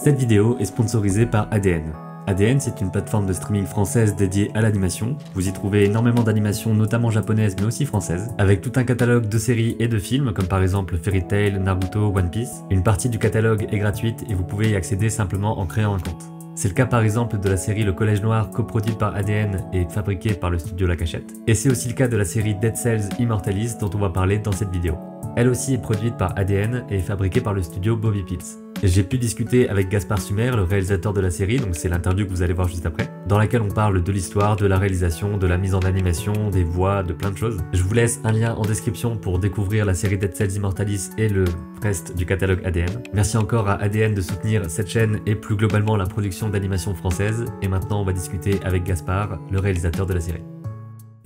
Cette vidéo est sponsorisée par ADN. ADN, c'est une plateforme de streaming française dédiée à l'animation. Vous y trouvez énormément d'animations, notamment japonaises mais aussi françaises, avec tout un catalogue de séries et de films, comme par exemple Fairy Tail, Naruto, One Piece. Une partie du catalogue est gratuite et vous pouvez y accéder simplement en créant un compte. C'est le cas par exemple de la série Le Collège Noir, coproduite par ADN et fabriquée par le studio La Cachette. Et c'est aussi le cas de la série Dead Cells Immortalis dont on va parler dans cette vidéo. Elle aussi est produite par ADN et fabriquée par le studio Bobby Pills. J'ai pu discuter avec Gaspard Sumer, le réalisateur de la série, donc c'est l'interview que vous allez voir juste après, dans laquelle on parle de l'histoire, de la réalisation, de la mise en animation, des voix, de plein de choses. Je vous laisse un lien en description pour découvrir la série Dead Cells Immortalis et le reste du catalogue ADN. Merci encore à ADN de soutenir cette chaîne et plus globalement la production d'animation française. Et maintenant on va discuter avec Gaspard, le réalisateur de la série.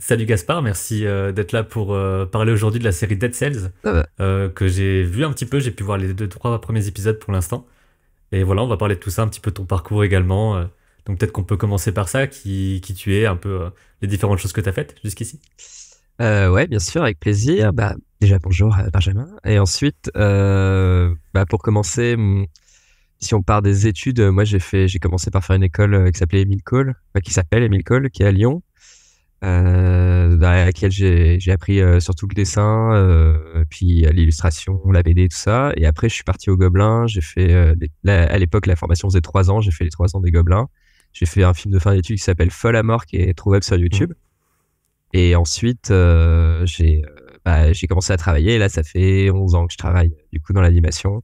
Salut Gaspard, merci d'être là pour parler aujourd'hui de la série Dead Cells, que j'ai vu un petit peu, j'ai pu voir les 2-3 premiers épisodes pour l'instant. Et voilà, on va parler de tout ça, un petit peu de ton parcours également. Donc peut-être qu'on peut commencer par ça, qui tu es, un peu les différentes choses que tu as faites jusqu'ici. Ouais, bien sûr, avec plaisir. Déjà, bonjour Benjamin. Et ensuite, pour commencer, si on part des études, moi j'ai commencé par faire une école qui s'appelle Émile Cole, qui est à Lyon. Dans laquelle j'ai appris surtout le dessin, puis l'illustration, la BD, tout ça. Et après, je suis parti au Gobelin. J'ai fait, à l'époque, la formation faisait 3 ans. J'ai fait les 3 ans des Gobelins. J'ai fait un film de fin d'études qui s'appelle Folle à mort, qui est trouvable sur YouTube. Et ensuite, j'ai commencé à travailler. Et là, ça fait 11 ans que je travaille, du coup, dans l'animation.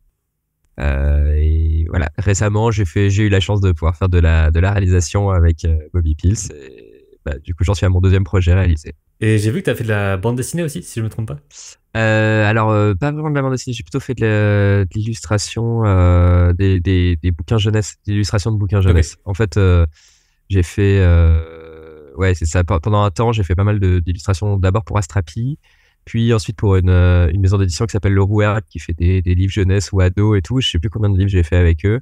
Et voilà. Récemment, j'ai eu la chance de pouvoir faire de la réalisation avec Bobby Pills. Et, du coup, j'en suis à mon 2e projet réalisé. Et j'ai vu que tu as fait de la bande dessinée aussi, si je me trompe pas. Pas vraiment de la bande dessinée, j'ai plutôt fait de l'illustration, des bouquins jeunesse, d'illustration de bouquins jeunesse. Okay. En fait, j'ai fait, ouais, c'est ça. Pendant un temps, j'ai fait pas mal d'illustrations, d'abord pour Astrapi, puis ensuite pour une maison d'édition qui s'appelle Le Rouergue, qui fait des livres jeunesse ou ados et tout. Je sais plus combien de livres j'ai fait avec eux.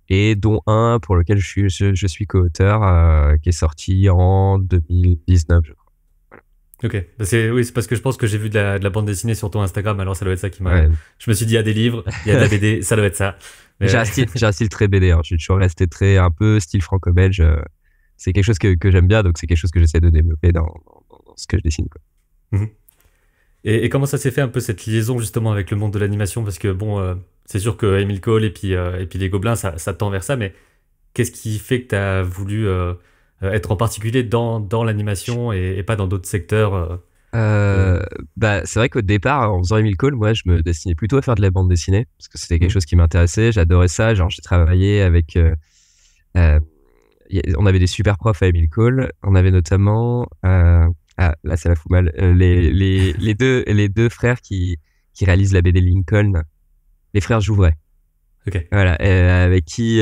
Et dont un pour lequel je suis co-auteur, qui est sorti en 2019, je crois. Voilà. Ok, oui, c'est parce que je pense que j'ai vu de la bande dessinée sur ton Instagram, alors ça doit être ça qui m'a... Ouais. Je me suis dit, il y a des livres, il y a de la BD, ça doit être ça. Mais j'ai un style très BD, hein. Je suis toujours resté un peu style franco-belge. C'est quelque chose que j'aime bien, donc c'est quelque chose que j'essaie de développer dans ce que je dessine, quoi. Mm-hmm. Et comment ça s'est fait un peu cette liaison justement avec le monde de l'animation? Parce que bon, c'est sûr que Émile Cole et puis les Gobelins, ça tend vers ça, mais qu'est-ce qui fait que tu as voulu être en particulier dans l'animation et pas dans d'autres secteurs C'est vrai qu'au départ, en faisant Émile Cole, moi, je me destinais plutôt à faire de la bande dessinée, parce que c'était quelque chose qui m'intéressait, j'adorais ça. Genre, j'ai travaillé avec... on avait des super profs à Émile Cole, on avait notamment... là, ça la fout mal. Les deux frères qui réalisent la BD Lincoln, les frères Jouvray. Ok. Voilà, avec qui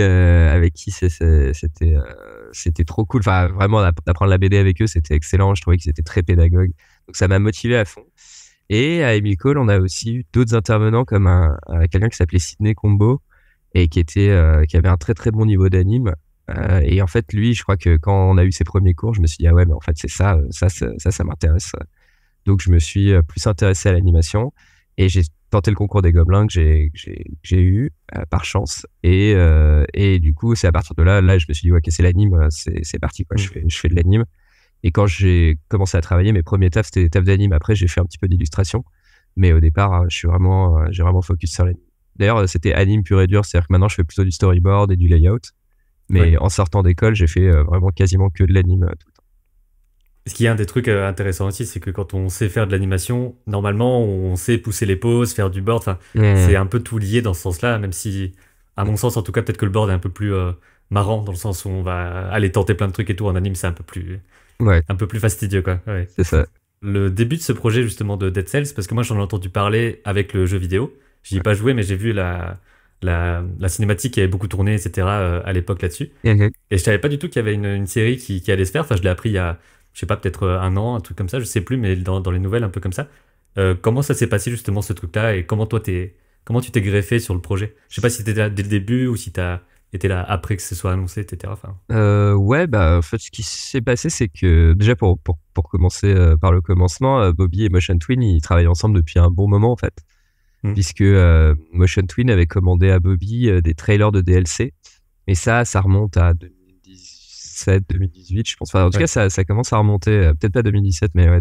c'était trop cool. Enfin, vraiment, d'apprendre la BD avec eux, c'était excellent. Je trouvais qu'ils étaient très pédagogues. Donc, ça m'a motivé à fond. Et à Émile Cole, on a aussi eu d'autres intervenants comme quelqu'un qui s'appelait Sidney Combo et qui avait un très, très bon niveau d'anime. Et en fait, lui, je crois que quand on a eu ses premiers cours, je me suis dit, ah ouais, mais en fait, c'est ça m'intéresse. Donc, je me suis plus intéressé à l'animation et j'ai tenté le concours des Gobelins que j'ai eu par chance. Et du coup, c'est à partir de là, je me suis dit, ouais, ok, c'est l'anime, c'est parti, quoi. Je fais de l'anime. Et quand j'ai commencé à travailler, mes premiers tafs, c'était des tafs d'anime. Après, j'ai fait un petit peu d'illustration. Mais au départ, j'ai vraiment focus sur l'anime. D'ailleurs, c'était anime pur et dur. C'est-à-dire que maintenant, je fais plutôt du storyboard et du layout. Mais en sortant d'école, j'ai fait vraiment quasiment que de l'anime tout le temps. Ce qui est un des trucs intéressants aussi, c'est que quand on sait faire de l'animation, normalement, on sait pousser les poses, faire du board. Enfin, c'est un peu tout lié dans ce sens-là, même si, à mon sens, en tout cas, peut-être que le board est un peu plus marrant, dans le sens où on va aller tenter plein de trucs et tout. En anime, c'est un peu plus fastidieux, quoi. Ouais. C'est ça. Le début de ce projet, justement, de Dead Cells, parce que moi, j'en ai entendu parler avec le jeu vidéo. J'y ai pas joué, mais j'ai vu la cinématique qui avait beaucoup tourné, etc. À l'époque là-dessus. Et je savais pas du tout qu'il y avait une série qui allait se faire. Enfin, je l'ai appris il y a, je sais pas, peut-être un an, un truc comme ça, je sais plus, mais dans les nouvelles, un peu comme ça. Comment ça s'est passé justement ce truc-là et comment tu t'es greffé sur le projet? Je sais pas si t'étais là dès le début ou si t'as été là après que ce soit annoncé, etc. Enfin... Ouais, en fait, ce qui s'est passé, c'est que déjà pour commencer par le commencement, Bobby et Motion Twin, ils travaillent ensemble depuis un bon moment en fait. Puisque Motion Twin avait commandé à Bobby des trailers de DLC Mais ça remonte à 2017, 2018, je pense. Enfin, en tout cas, ça commence à remonter, peut-être pas 2017, mais ouais,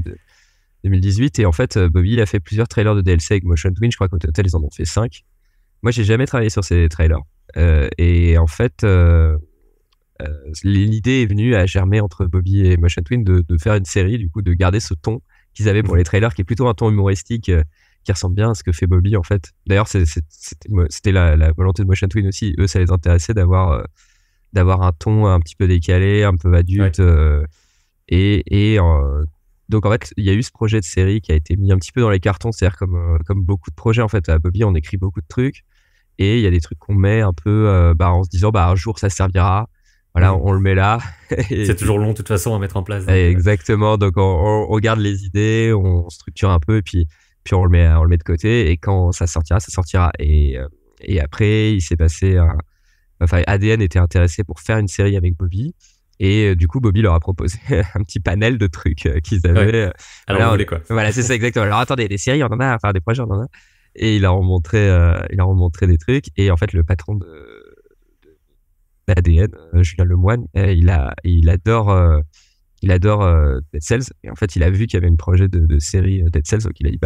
2018. Et en fait, Bobby, il a fait plusieurs trailers de DLC avec Motion Twin. Je crois qu'au total, ils en ont fait 5. Moi, j'ai jamais travaillé sur ces trailers. Et en fait, l'idée est venue à germer entre Bobby et Motion Twin de faire une série, du coup, de garder ce ton qu'ils avaient pour les trailers, qui est plutôt un ton humoristique, qui ressemble bien à ce que fait Bobby, en fait. D'ailleurs, c'était la volonté de Motion Twin aussi. Eux, ça les intéressait d'avoir un ton un petit peu décalé, un peu adulte. Donc, en fait, il y a eu ce projet de série qui a été mis un petit peu dans les cartons, c'est-à-dire comme beaucoup de projets, en fait. À Bobby, on écrit beaucoup de trucs. Et il y a des trucs qu'on met un peu en se disant un jour ça servira. Voilà, on le met là. C'est toujours long de toute façon à mettre en place. Exactement. Donc on garde les idées, on structure un peu, et puis on le met de côté. Et quand ça sortira, ça sortira. Et après, il s'est passé ADN était intéressé pour faire une série avec Bobby. Et du coup, Bobby leur a proposé un petit panel de trucs qu'ils avaient. Ouais. Alors, vous voulez quoi? Voilà, c'est ça exactement. Alors attendez, des séries, on en a, enfin des projets, on en a. Et il leur a montré des trucs. Et en fait, le patron d'ADN, Julien Lemoine, il adore Dead Cells. Et en fait, il a vu qu'il y avait une projet de série Dead Cells, donc il a dit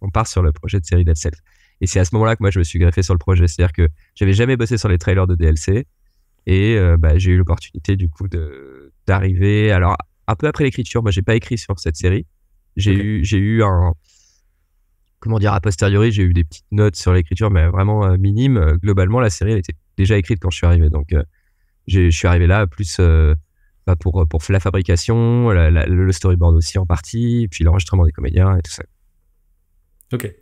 on part sur le projet de série Dead Cells. Et c'est à ce moment-là que moi je me suis greffé sur le projet. C'est-à-dire que j'avais jamais bossé sur les trailers de DLC, et j'ai eu l'opportunité du coup d'arriver. Alors un peu après l'écriture, moi j'ai pas écrit sur cette série. J'ai eu un, comment dire, a posteriori, j'ai eu des petites notes sur l'écriture, mais vraiment minimes. Globalement, la série elle était déjà écrite quand je suis arrivé. Donc je suis arrivé là plus pour la fabrication, le storyboard aussi en partie, puis l'enregistrement des comédiens et tout ça. Ok.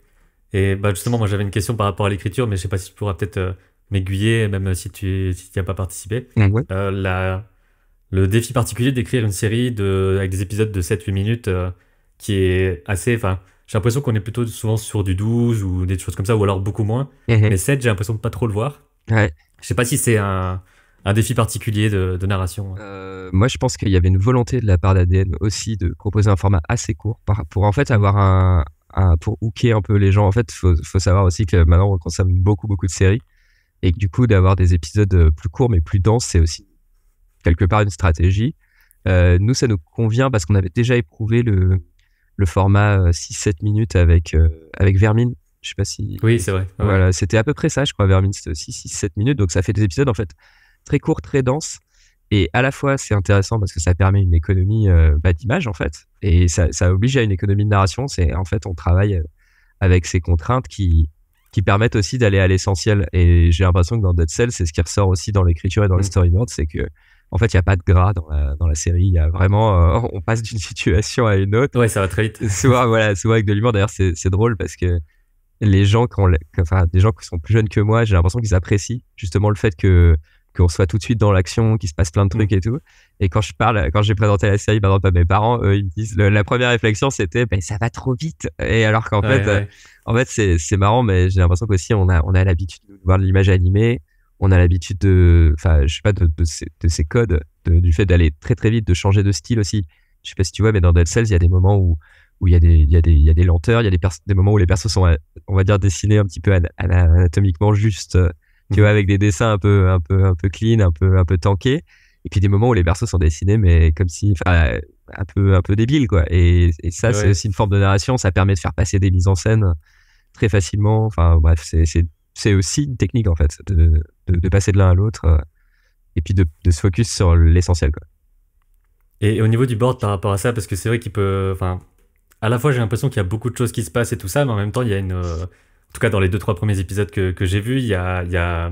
Et justement, moi j'avais une question par rapport à l'écriture, mais je sais pas si tu pourras peut-être m'aiguiller, même si tu n'y as pas participé. Ouais. Le défi particulier d'écrire une série avec des épisodes de 7-8 minutes qui est assez... Enfin, j'ai l'impression qu'on est plutôt souvent sur du 12 ou des choses comme ça, ou alors beaucoup moins. Mais 7, j'ai l'impression de pas trop le voir. Ouais. Je sais pas si c'est un défi particulier de narration. Moi, je pense qu'il y avait une volonté de la part d'ADN aussi de proposer un format assez court pour en fait avoir pour hooker un peu les gens. En fait, faut savoir aussi que maintenant on consomme beaucoup de séries, et que du coup d'avoir des épisodes plus courts mais plus denses, c'est aussi quelque part une stratégie. Nous, ça nous convient parce qu'on avait déjà éprouvé le format 6-7 minutes avec Vermine. Je sais pas si... Oui, c'est vrai. Ouais. Voilà, c'était à peu près ça, je crois. Vermine, c'était aussi 6-7 minutes. Donc ça fait des épisodes en fait très courts, très denses. Et à la fois, c'est intéressant parce que ça permet une économie d'image en fait. Et ça oblige à une économie de narration. C'est en fait, on travaille avec ces contraintes qui permettent aussi d'aller à l'essentiel. Et j'ai l'impression que dans Dead Cells, c'est ce qui ressort aussi dans l'écriture et dans les storyboards, c'est que en fait, il n'y a pas de gras dans la série. Il y a vraiment, on passe d'une situation à une autre. Ouais, ça va très vite. Souvent avec de l'humour. D'ailleurs, c'est drôle parce que les gens, des gens qui sont plus jeunes que moi, j'ai l'impression qu'ils apprécient justement le fait qu'on soit tout de suite dans l'action, qu'il se passe plein de trucs et tout. Et quand j'ai présenté la série, par exemple, à mes parents, eux, ils me disent, la première réflexion, c'était, ça va trop vite. Et alors qu'en fait, c'est marrant, mais j'ai l'impression qu'aussi, on a l'habitude de voir de l'image animée. On a l'habitude je sais pas, de ces codes, du fait d'aller très très vite, de changer de style aussi. Je sais pas si tu vois, mais dans Dead Cells, il y a des moments où il y a des lenteurs, il y a des moments où les persos sont, on va dire, dessinés un petit peu anatomiquement juste, tu vois, avec des dessins un peu clean, un peu tankés. Et puis des moments où les persos sont dessinés, mais comme si, un peu débile, quoi. Et ça, c'est aussi une forme de narration. Ça permet de faire passer des mises en scène très facilement. Enfin, bref, c'est aussi une technique, en fait, de passer de l'un à l'autre, et puis de se focus sur l'essentiel, quoi. Et au niveau du board par rapport à ça, parce que c'est vrai qu'il peut... Enfin, à la fois, j'ai l'impression qu'il y a beaucoup de choses qui se passent et tout ça, mais en même temps, il y a une... en tout cas, dans les 2-3 premiers épisodes que j'ai vus, il y a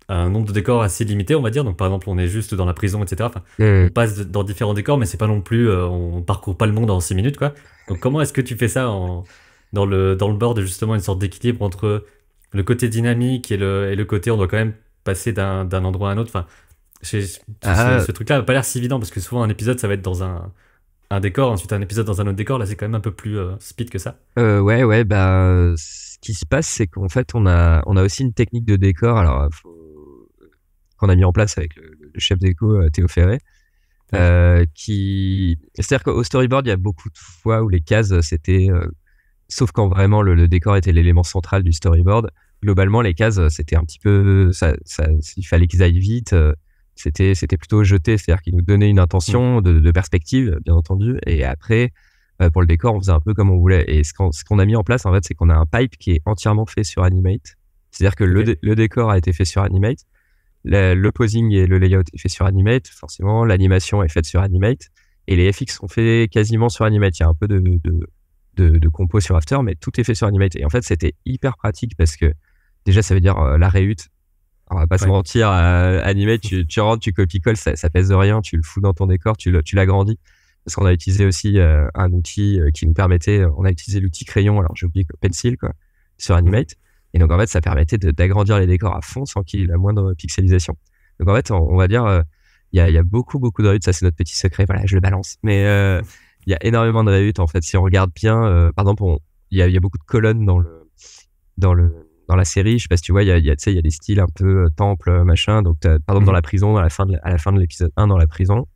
un nombre de décors assez limité, on va dire. Donc, par exemple, on est juste dans la prison, etc. Enfin, on passe dans différents décors, mais c'est pas non plus... on parcourt pas le monde en 6 minutes, quoi. Donc, comment est-ce que tu fais ça dans le board, justement, une sorte d'équilibre entre le côté dynamique et le côté on doit quand même passer d'un endroit à un autre. Enfin, ce truc-là n'a pas l'air si évident parce que souvent un épisode ça va être dans un décor, ensuite un épisode dans un autre décor. Là, c'est quand même un peu plus speed que ça. Ouais, ce qui se passe, c'est qu'en fait, on a aussi une technique de décor. Alors, qu'on a mis en place avec le chef déco Théo Ferré. C'est-à-dire qu'au storyboard, il y a beaucoup de fois où les cases, c'était sauf quand vraiment le décor était l'élément central du storyboard. Globalement, les cases, c'était un petit peu, il fallait qu'ils aillent vite. C'était plutôt jeté, c'est-à-dire qu'ils nous donnaient une intention de perspective, bien entendu, et après, pour le décor, on faisait un peu comme on voulait. Et ce qu'on a mis en place, en fait, c'est qu'on a un pipe qui est entièrement fait sur Animate. C'est-à-dire que le décor a été fait sur Animate, le posing et le layout est fait sur Animate, forcément, l'animation est faite sur Animate, et les FX sont faits quasiment sur Animate. Il y a un peu de compos sur After, mais tout est fait sur Animate. Et en fait, c'était hyper pratique parce que déjà, ça veut dire la réhute. On va pas se mentir, Animate, tu rentres, tu copies-colles, ça pèse de rien, tu le fous dans ton décor, tu l'agrandis. Parce qu'on a utilisé aussi un outil qui nous permettait, on a utilisé l'outil crayon, alors j'ai oublié Pencil, quoi, sur Animate. Et donc, en fait, ça permettait d'agrandir les décors à fond sans qu'il y ait la moindre pixelisation. Donc, en fait, on va dire, il y a beaucoup de réhutes, ça c'est notre petit secret, voilà, je le balance. Mais il y a énormément de réhutes, en fait. Si on regarde bien, par exemple, il y a beaucoup de colonnes dans la série. Je sais pas si tu vois, il y a des styles un peu temple, machin. Donc, par exemple, dans la prison, à la fin de l'épisode 1, dans la prison,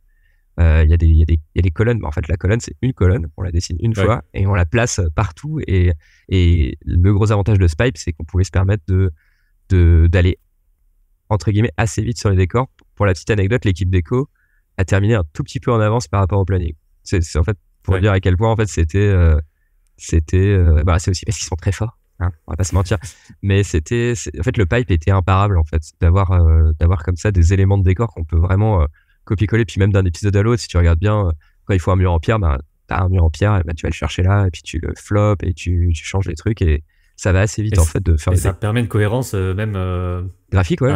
il y a des colonnes. Mais en fait, la colonne, c'est une colonne. On la dessine une fois et on la place partout. Et le gros avantage de Spipe, c'est qu'on pouvait se permettre d'aller, entre guillemets, assez vite sur les décors. Pour la petite anecdote, l'équipe déco a terminé un tout petit peu en avance par rapport au planning. C'est en fait, pour dire à quel point, en fait, c'est aussi parce qu'ils sont très forts. Hein, on va pas se mentir, mais en fait, le pipe était imparable, en fait, d'avoir comme ça des éléments de décor qu'on peut vraiment copier-coller. Puis même d'un épisode à l'autre, si tu regardes bien, quand il faut un mur en pierre, t'as un mur en pierre, et tu vas le chercher là, et puis tu le flops et tu changes les trucs, et ça va assez vite, en fait, de faire. Et ça permet une cohérence même graphique, ouais.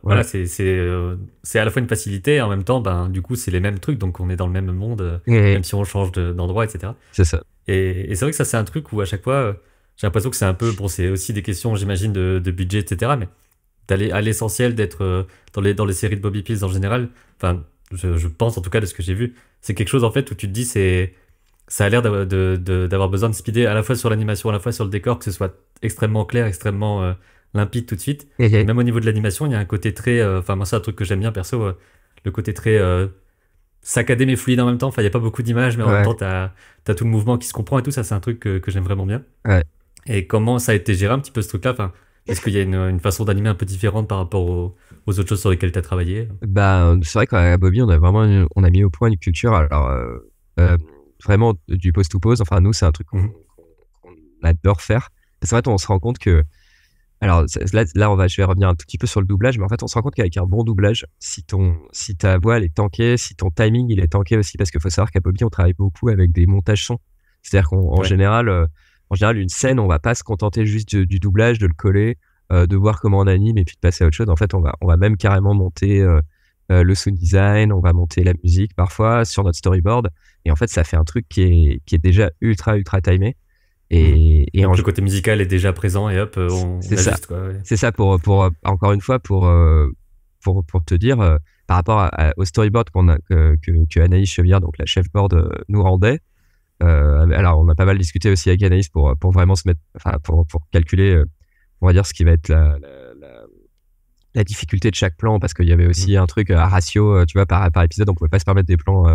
Voilà, c'est à la fois une facilité, et en même temps, du coup, c'est les mêmes trucs, donc on est dans le même monde, même si on change d'endroit, etc. C'est ça. Et c'est vrai que ça, c'est un truc où à chaque fois, j'ai l'impression que c'est un peu, bon, c'est aussi des questions, j'imagine, de budget, etc. Mais d'aller à l'essentiel, d'être dans les séries de Bobby Pills en général, enfin, je pense en tout cas de ce que j'ai vu, c'est quelque chose en fait où tu te dis, ça a l'air d'avoir besoin de speeder à la fois sur l'animation, à la fois sur le décor, que ce soit extrêmement clair, extrêmement limpide tout de suite. Et même au niveau de l'animation, il y a un côté très, enfin, moi, c'est un truc que j'aime bien perso, le côté très saccadé mais fluide en même temps. Enfin, il n'y a pas beaucoup d'images, mais en même temps, t'as tout le mouvement qui se comprend et tout. Ça, c'est un truc que j'aime vraiment bien. Ouais. Et comment ça a été géré un petit peu ce truc-là, enfin, est-ce qu'il y a une façon d'animer un peu différente par rapport aux autres choses sur lesquelles tu as travaillé? C'est vrai qu'à Bobby, on a mis au point une culture, alors vraiment du pose-to-pose. Enfin, nous, c'est un truc qu'on adore faire. Parce qu'en fait, on se rend compte que, alors là, je vais revenir un tout petit peu sur le doublage, mais en fait, on se rend compte qu'avec un bon doublage, si ta voix elle est tankée, si ton timing il est tanké aussi, parce qu'il faut savoir qu'à Bobby, on travaille beaucoup avec des montages son. C'est-à-dire qu'en général, une scène, on va pas se contenter juste du doublage, de le coller, de voir comment on anime et puis de passer à autre chose. En fait, on va même carrément monter le sound design, on va monter la musique parfois sur notre storyboard. Et en fait, ça fait un truc qui est déjà ultra timé. Et donc le côté musical est déjà présent et hop, on ajuste, quoi. Ouais. C'est ça pour encore une fois pour te dire par rapport au storyboard que Anaïs Chevière, donc la chef board, nous rendait. Alors on a pas mal discuté aussi avec Anaïs pour vraiment se mettre, enfin pour calculer, on va dire ce qui va être la difficulté de chaque plan, parce qu'il y avait aussi un truc à ratio, tu vois, par épisode, on pouvait pas se permettre des plans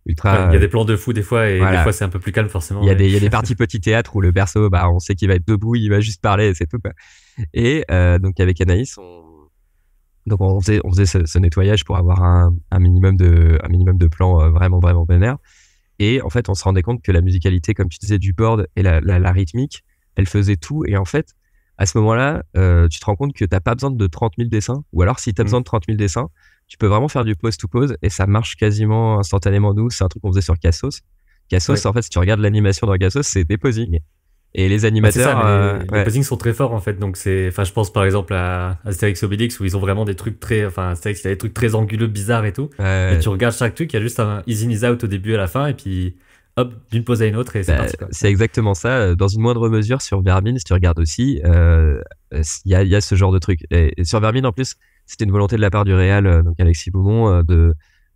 ultra. Il y a des plans de fou des fois, et des fois c'est un peu plus calme forcément. Il y a des parties petit théâtre où le perso, on sait qu'il va être debout, il va juste parler, c'est tout, quoi. Et donc avec Anaïs, on faisait ce nettoyage pour avoir un minimum de plans vraiment vénères. Et en fait, on se rendait compte que la musicalité, comme tu disais, du board et la rythmique, elle faisait tout. Et en fait, à ce moment-là, tu te rends compte que t'as pas besoin de 30 000 dessins. Ou alors, si t'as besoin de 30 000 dessins, tu peux vraiment faire du pose-to-pose et ça marche quasiment instantanément. Nous, c'est un truc qu'on faisait sur Cassos. Cassos, en fait, si tu regardes l'animation dans Cassos, c'est des posings. Et les animateurs... les posings sont très forts, en fait. Donc, je pense par exemple à Astérix Obélix, où ils ont vraiment des trucs très... Enfin, Astérix, il a des trucs très anguleux, bizarres et tout. Et tu regardes chaque truc, il y a juste un easy in, easy out au début et à la fin, et puis hop, d'une pause à une autre, et c'est parti, quoi. C'est exactement ça. Dans une moindre mesure, sur Vermine, si tu regardes aussi, il y a ce genre de truc. Et sur Vermine, en plus, c'était une volonté de la part du réal, donc Alexis Beaumont,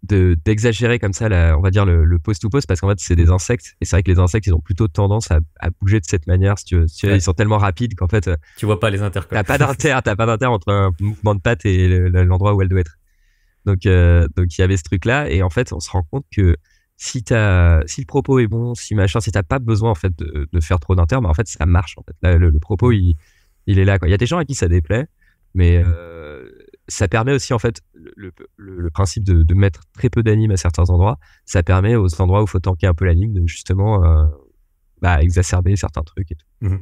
d'exagérer comme ça, on va dire le pose-to-pose, parce qu'en fait c'est des insectes, et c'est vrai que les insectes ils ont plutôt tendance à bouger de cette manière, si tu veux, ils sont tellement rapides qu'en fait tu vois pas les inter, quoi. t'as pas d'inter entre un mouvement de patte et l'endroit où elle doit être. Donc il y avait ce truc là, et en fait on se rend compte que si le propos est bon, si machin, si t'as pas besoin en fait de faire trop d'inter, bah en fait ça marche en fait. Là, le propos il est là quoi. Il y a des gens à qui ça déplaît, mais ça permet aussi en fait le principe de mettre très peu d'anime à certains endroits. Ça permet aux endroits où il faut tanker un peu l'anime de justement exacerber certains trucs et tout. Mhm.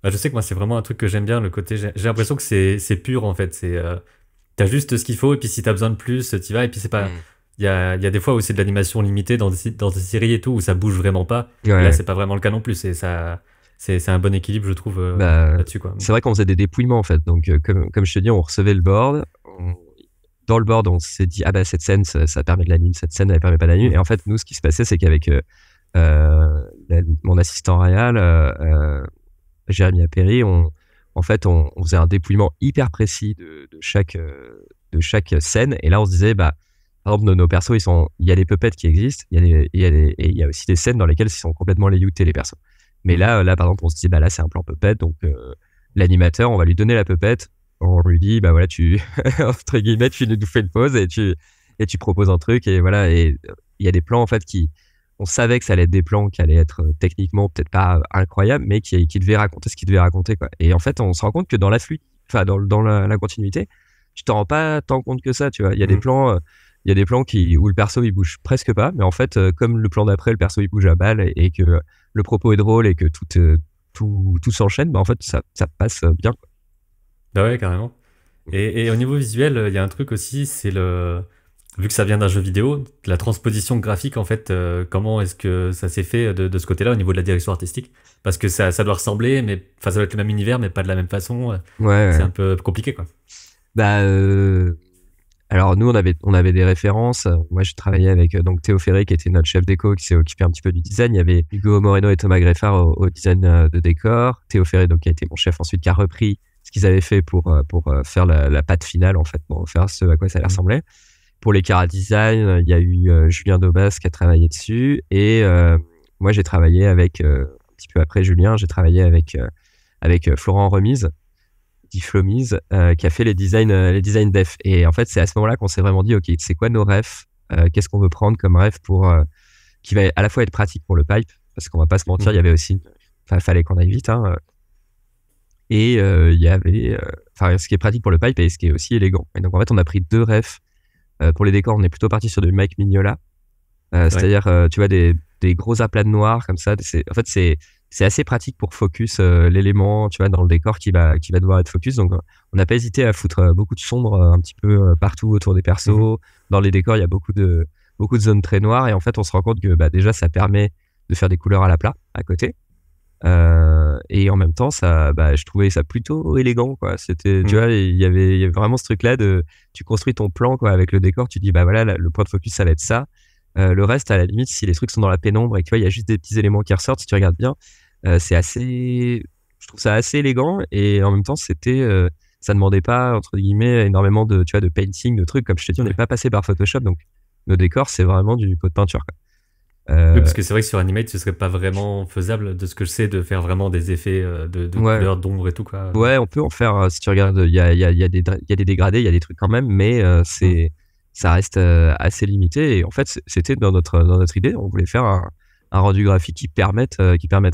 Bah, je sais que moi, c'est vraiment un truc que j'aime bien, le côté. J'ai l'impression que c'est pur en fait. T'as juste ce qu'il faut, et puis si t'as besoin de plus, t'y vas. Et puis c'est pas. Mm. Il y a des fois où c'est de l'animation limitée dans des séries et tout, où ça bouge vraiment pas. Et là, Ouais. c'est pas vraiment le cas non plus. C'est un bon équilibre, je trouve, Bah, là-dessus, quoi. c'est vrai qu'on faisait des dépouillements en fait. Donc comme je te dis, on recevait le board. Dans le board, on s'est dit ah bah cette scène ça permet de l'anime, cette scène elle permet pas d'anime. Et en fait nous ce qui se passait c'est qu'avec mon assistant réel, Jérémy Appéry, en fait on faisait un dépouillement hyper précis de chaque scène. Et là on se disait bah par exemple nos persos il y a les puppets qui existent, il y a aussi des scènes dans lesquelles ils sont complètement layoutés les persos. Mais Mhm. là par exemple on se dit bah là c'est un plan puppet, donc l'animateur on va lui donner la puppet, on lui dit bah voilà tu entre guillemets tu nous fais une pause et tu proposes un truc. Et voilà, et il y a des plans en fait qui on savait que ça allait être des plans qui allaient être techniquement peut-être pas incroyables, mais qui devaient raconter ce qu'ils devaient raconter quoi. Et en fait on se rend compte que dans la flûte, enfin dans la continuité, tu t'en rends pas tant compte que ça, tu vois. Il y a des Mhm. plans il y a des plans où le perso il bouge presque pas, mais en fait comme le plan d'après le perso il bouge à balle et que le propos est drôle et que tout s'enchaîne, bah en fait ça passe bien quoi. Bah ouais, carrément. Et au niveau visuel, il y a un truc aussi, c'est le. Vu que ça vient d'un jeu vidéo, la transposition graphique, en fait, comment est-ce que ça s'est fait de ce côté-là au niveau de la direction artistique? Parce que ça doit ressembler, mais enfin, ça doit être le même univers, mais pas de la même façon. Ouais, C'est ouais. un peu compliqué, quoi. Bah, alors nous on avait des références. Moi je travaillais avec donc Théo Ferré qui était notre chef déco qui s'est occupé un petit peu du design. Il y avait Hugo Moreno et Thomas Greffard au design de décor. Théo Ferré donc qui a été mon chef ensuite qui a repris ce qu'ils avaient fait pour faire la patte finale en fait, pour faire ce à quoi ça allait Mhm. ressembler. Pour les chara design, il y a eu Julien Daubas qui a travaillé dessus et moi j'ai travaillé avec un petit peu après Julien, j'ai travaillé avec Florent Remise dit Flomise, qui a fait les designs def. Et en fait, c'est à ce moment-là qu'on s'est vraiment dit, ok, c'est quoi nos refs, qu'est-ce qu'on veut prendre comme ref pour qui va à la fois être pratique pour le pipe, parce qu'on va pas se mentir, il y Mhm. avait aussi, enfin, fallait qu'on aille vite, hein, et il y avait, enfin, ce qui est pratique pour le pipe et ce qui est aussi élégant. Et donc en fait, on a pris deux refs. Pour les décors, on est plutôt parti sur du Mike Mignola, Ouais. c'est-à-dire, tu vois, des gros aplats de noir comme ça. En fait, c'est assez pratique pour focus l'élément, tu vois, dans le décor qui va devoir être focus. Donc, on n'a pas hésité à foutre beaucoup de sombre un petit peu partout autour des Mhm. persos. Dans les décors, il y a beaucoup de zones très noires. Et en fait, on se rend compte que bah, déjà, ça permet de faire des couleurs à la plat à côté. Et en même temps, bah, je trouvais ça plutôt élégant, quoi. C'était, tu Mhm. vois, il y avait vraiment ce truc-là tu construis ton plan, quoi, avec le décor. Tu dis, bah voilà, le point de focus, ça va être ça. Le reste, à la limite, si les trucs sont dans la pénombre et que tu vois, il y a juste des petits éléments qui ressortent, si tu regardes bien, je trouve ça assez élégant. Et en même temps, ça demandait pas, entre guillemets, énormément tu vois, de painting, de trucs. Comme je te dis, on n'est Ouais. pas passé par Photoshop, donc nos décors, c'est vraiment du pot de peinture, quoi. Oui, Euh, parce que c'est vrai que sur Animate, ce serait pas vraiment faisable de ce que je sais de faire vraiment des effets de ouais. couleurs, d'ombre et tout, quoi. Ouais, on peut en faire, si tu regardes, il y a des dégradés, il y a des trucs quand même, mais Mhm. ça reste assez limité. Et en fait, c'était dans notre idée, on voulait faire un rendu graphique qui permette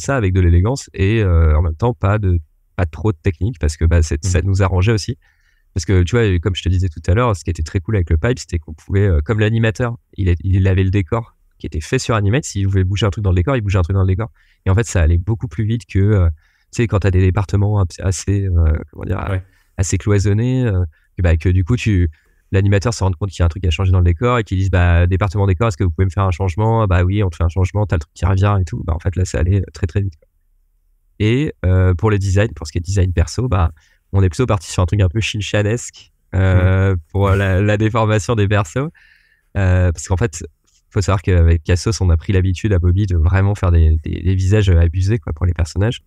ça avec de l'élégance et en même temps pas trop de technique parce que bah, ça Mhm. nous arrangeait aussi. Parce que tu vois, comme je te disais tout à l'heure, ce qui était très cool avec le pipe, c'était qu'on pouvait, comme l'animateur, il avait le décor qui était fait sur Animate. S'il voulait bouger un truc dans le décor, il bougeait un truc dans le décor. Et en fait, ça allait beaucoup plus vite que, tu sais, quand t'as des départements assez, comment dire, Ouais. assez cloisonnés, que du coup, l'animateur se rend compte qu'il y a un truc à changer dans le décor et qu'il dise, bah, département décor, est-ce que vous pouvez me faire un changement? Bah oui, on te fait un changement, t'as le truc qui revient et tout. Bah, en fait, là, ça allait très, très vite. Et pour les designs, pour ce qui est design perso, bah, on est plutôt parti sur un truc un peu shinchanesque Mhm. pour la déformation des persos. Parce qu'en fait, faut savoir qu'avec Cassos, on a pris l'habitude à Bobby de vraiment faire des visages abusés quoi, pour les personnages.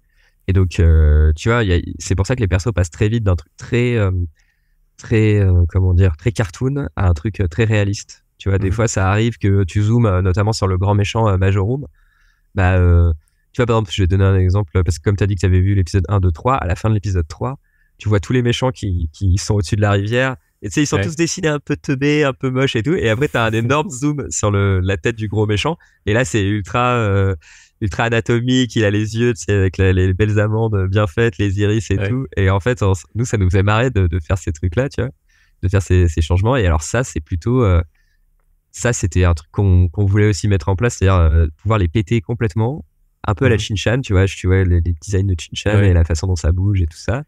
Et donc, tu vois, c'est pour ça que les persos passent très vite d'un truc comment dire, très cartoon à un truc très réaliste. Tu vois, des Mhm. fois, ça arrive que tu zoomes notamment sur le grand méchant Majorum. Bah, tu vois, par exemple, je vais te donner un exemple, parce que comme tu as dit que tu avais vu l'épisode 1, 2, 3, à la fin de l'épisode 3, tu vois tous les méchants qui sont au-dessus de la rivière, Et tu sais, ils sont tous dessinés un peu teubés, un peu moches et tout. Et après, t'as un énorme zoom sur la tête du gros méchant. Et là, c'est ultra anatomique. Il a les yeux, tu sais, avec les belles amandes bien faites, les iris et tout. Et en fait, nous, ça nous faisait marrer de faire ces trucs-là, tu vois, de faire ces changements. Et alors ça, c'est plutôt, ça, c'était un truc qu'on voulait aussi mettre en place, c'est-à-dire pouvoir les péter complètement, un peu à la Shin-Chan, tu vois, les designs de Shin-Chan et la façon dont ça bouge et tout ça.